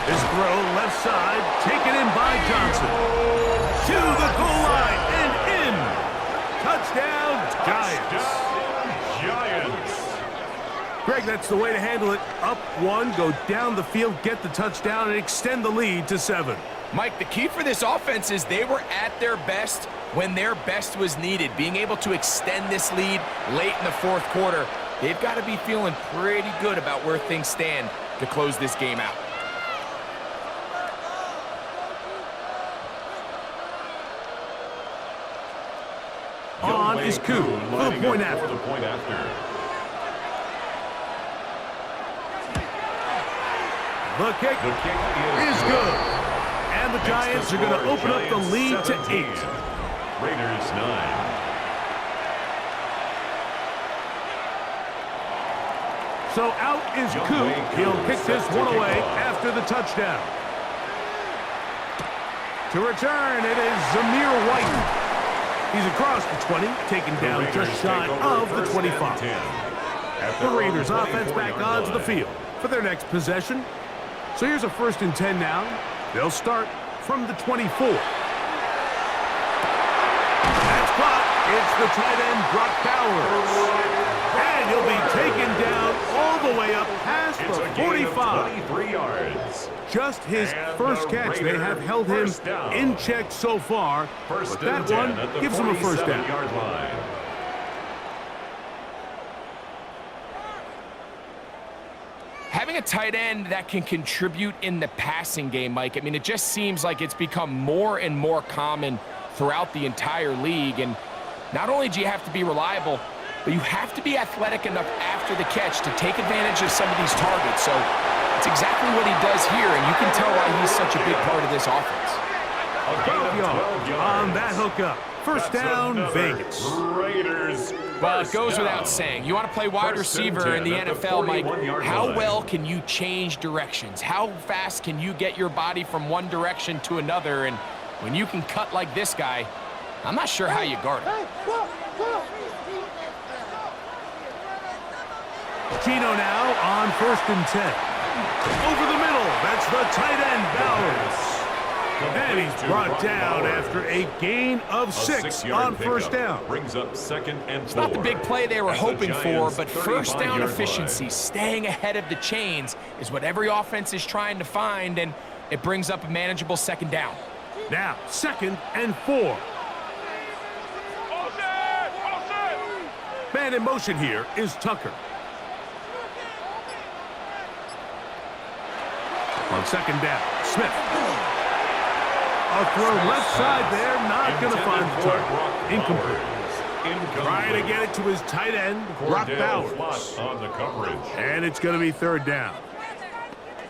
His throw left side, taken in by Johnson. To the goal line and in. Touchdown, Giants. Giants. Greg, that's the way to handle it. Up one, go down the field, get the touchdown, and extend the lead to 7. Mike, the key for this offense is they were at their best when their best was needed. Being able to extend this lead late in the fourth quarter, they've got to be feeling pretty good about where things stand to close this game out. On is Koo for the point after. The kick is good. And the Giants are going to open up the lead to 8. Raiders 9. So out is Koo. He'll kick this one away after the touchdown. To return, it is Zamir White. He's across the 20, taken down just shy of the 25. The Raiders offense back onto the field for their next possession. So here's a 1st and 10 now. They'll start from the 24. That's caught. It's the tight end, Brock Bowers. And he'll be taken down all the way up past the 45. 23 yards. Just his first catch. They have held him in check so far, but that one gives him a first down. Line. Having a tight end that can contribute in the passing game, Mike, I mean, it just seems like it's become more and more common throughout the entire league. And not only do you have to be reliable, but you have to be athletic enough after the catch to take advantage of some of these targets. So it's exactly what he does here, and you can tell why he's such a big part of this offense. 12 yards on that hookup. First down, Vegas. Raiders. Well, it goes without saying. You want to play wide receiver in the NFL, Mike. How well can you change directions? How fast can you get your body from one direction to another? And when you can cut like this guy, I'm not sure how you guard him. Gino now on 1st and 10. Over the middle, that's the tight end, Bowers. And he's brought down after a gain of 6 on first down. Brings up 2nd and 4. It's not the big play they were hoping for, but first down efficiency, staying ahead of the chains, is what every offense is trying to find, and it brings up a manageable 2nd down. Now, 2nd and 4. Man in motion here is Tucker. On 2nd down, Smith. A throw left side there, not going to find the target. Incomplete. Trying to get it to his tight end, Brock Bowers. On the coverage. And it's going to be 3rd down.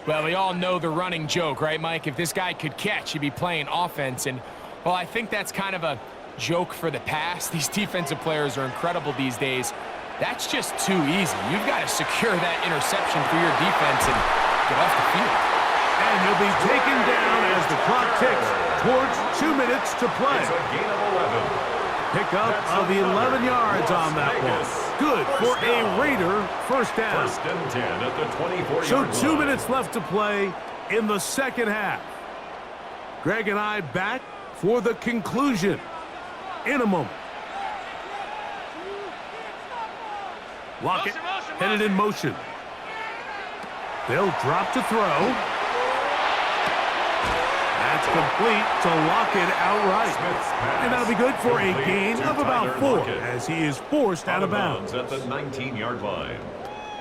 Well, we all know the running joke, right, Mike? If this guy could catch, he'd be playing offense. And, well, I think that's kind of a joke for the past. These defensive players are incredible these days. That's just too easy. You've got to secure that interception for your defense and get off the field. And he'll be taken down as the clock ticks towards 2 minutes to play. It's a gain of 11. Pickup of 11 yards on that one. Good for a Raider first down. 1st and 10 at the 24-yard So line. 2 minutes left to play in the second half. Greg and I back for the conclusion in a moment. Lockett headed in motion. They'll drop to throw. That's complete to Lockett outright. And that'll be good for a gain of about 4 as he is forced out of bounds. At the 19-yard line.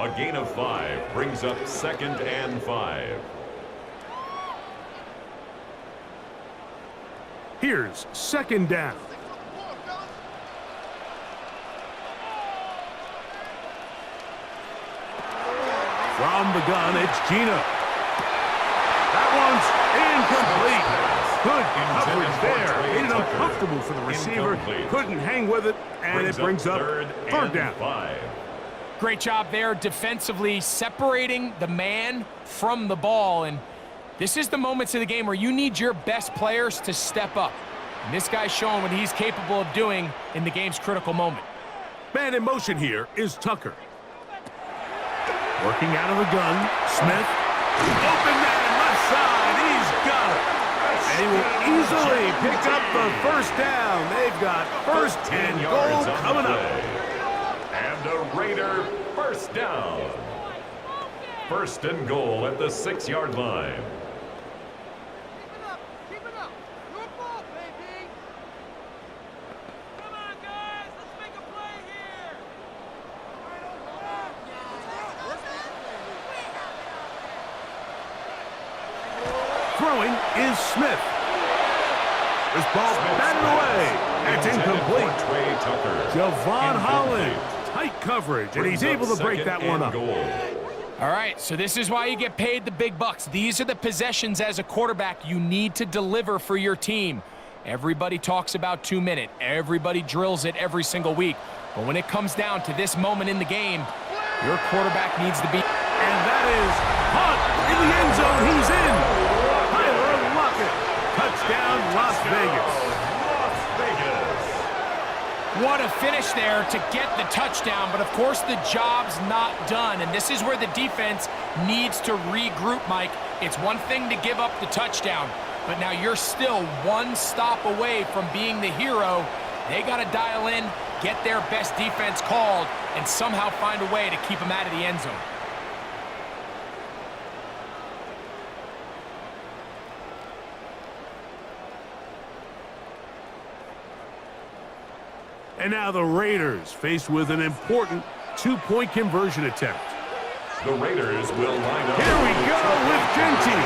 A gain of 5 brings up 2nd and 5. Here's 2nd down. From the gun, it's Gino. That one's incomplete. Good coverage there. Made it uncomfortable for the receiver. Couldn't hang with it, and it brings up 3rd down. 5. Great job there defensively, separating the man from the ball. And this is the moments of the game where you need your best players to step up. And this guy's showing what he's capable of doing in the game's critical moment. Man in motion here is Tucker. Working out of the gun, Smith. Open man, left side, he's got it. And he will easily pick up the 1st down. They've got 1st and goal coming up. And a Raider 1st down. 1st and goal at the 6-yard line. Keep it up. Your ball, baby. Come on, guys. Let's make a play here. Throwing is Smith. This ball batted away. It's incomplete. Javon Holland. Tight coverage, and he's able to break that one up. All right, so this is why you get paid the big bucks. These are the possessions as a quarterback you need to deliver for your team. Everybody talks about 2-minute. Everybody drills it every single week. But when it comes down to this moment in the game, your quarterback needs to be... And that is caught in the end zone. He's in. Tyler Lockett. Touchdown, Las Vegas. What a finish there to get the touchdown, but of course the job's not done, and this is where the defense needs to regroup, Mike. It's one thing to give up the touchdown, but now you're still one stop away from being the hero. They got to dial in, get their best defense called, and somehow find a way to keep them out of the end zone. And now the Raiders faced with an important 2-point conversion attempt. The Raiders will line up. Here we go with Genty.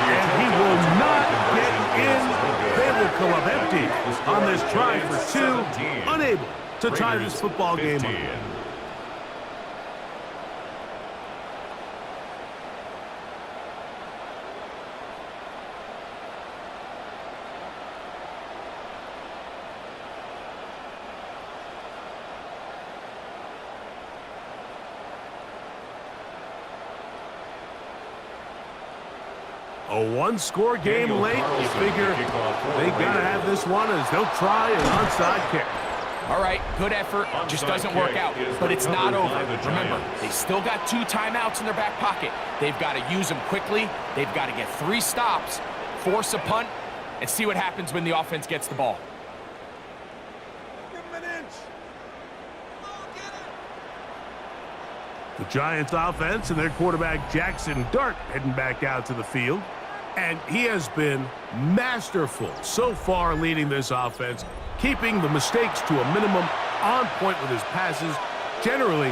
And he will not get in. They will come up empty on this try for 2. Unable to tie this football game up. A 1-score game late. You figure they got to have this one as they'll try an onside kick. All right, good effort. Just doesn't work out. But it's not over. Remember, they still got 2 timeouts in their back pocket. They've got to use them quickly. They've got to get 3 stops, force a punt, and see what happens when the offense gets the ball. Give him an inch. The Giants offense and their quarterback Jackson Dart heading back out to the field. And he has been masterful so far leading this offense, keeping the mistakes to a minimum, on point with his passes, generally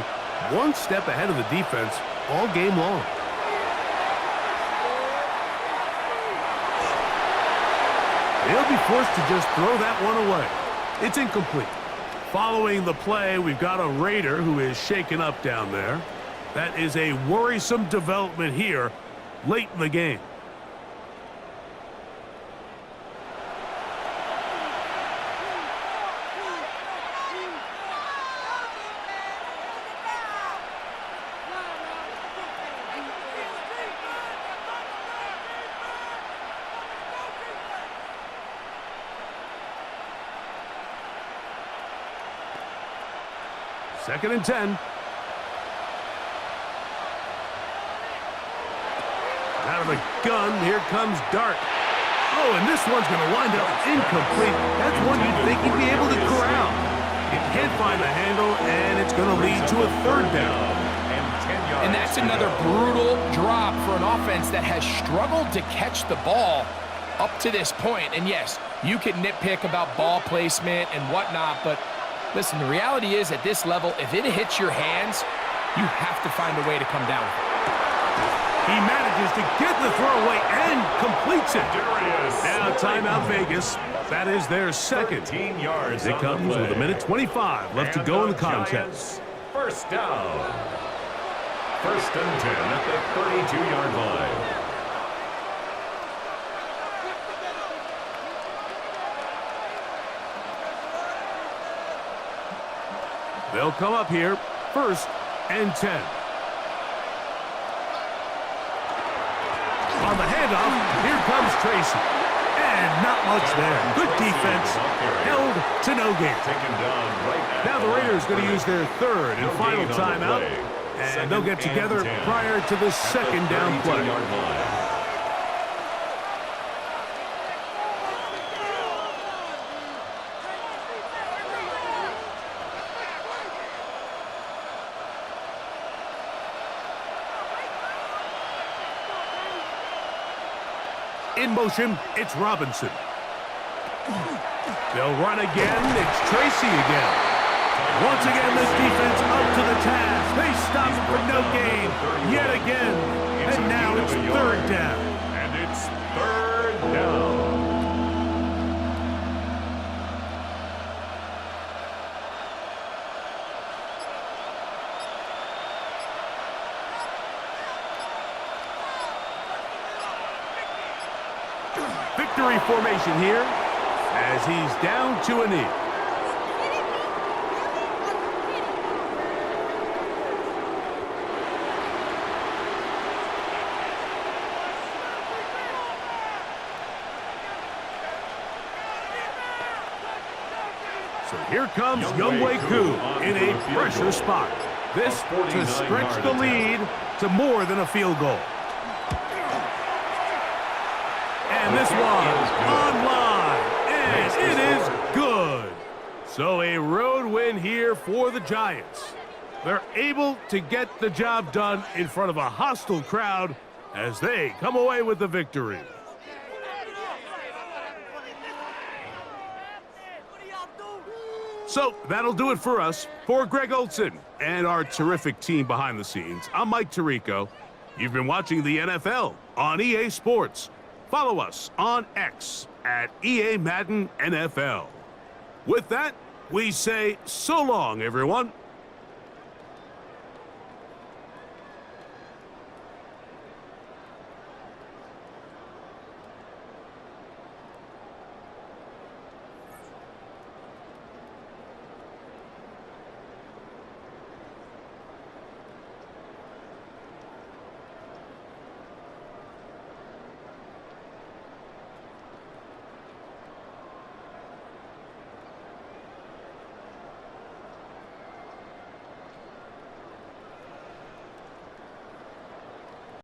one step ahead of the defense all game long. He'll be forced to just throw that one away. It's incomplete. Following the play, we've got a Raider who is shaken up down there. That is a worrisome development here late in the game. Second and 10. Out of the gun, here comes Dart. Oh, and this one's going to wind up incomplete. That's one you'd think he'd be able to corral. He can't find the handle, and it's going to lead to a third down. And that's another brutal drop for an offense that has struggled to catch the ball up to this point. And yes, you can nitpick about ball placement and whatnot, but listen, the reality is at this level, if it hits your hands, you have to find a way to come down with it. He manages to get the throwaway and completes it. Now timeout Vegas. That is their second. 13 yards. It comes with 1:25 left to go in the contest. First down. First and 10 at the 32-yard line. They'll come up here. First and 10. On the handoff, here comes Tracy. And not much there. Good defense. Held to no gain. Now the Raiders going to use their third and final timeout. And they'll get together prior to the second down play. In motion, it's Robinson. They'll run again. It's Tracy again. Once again, this defense up to the task. They stop it for no gain yet again. And now it's third down. And it's third down. Victory formation here as he's down to a knee. So here comes Younghoe Koo in a pressure spot. This to stretch the lead to more than a field goal. And this one online, and it is good. So a road win here for the Giants. They're able to get the job done in front of a hostile crowd as they come away with the victory. So that'll do it for us. For Greg Olson and our terrific team behind the scenes, I'm Mike Tirico. You've been watching the NFL on EA Sports. Follow us on X at EA Madden NFL. With that, we say so long, everyone.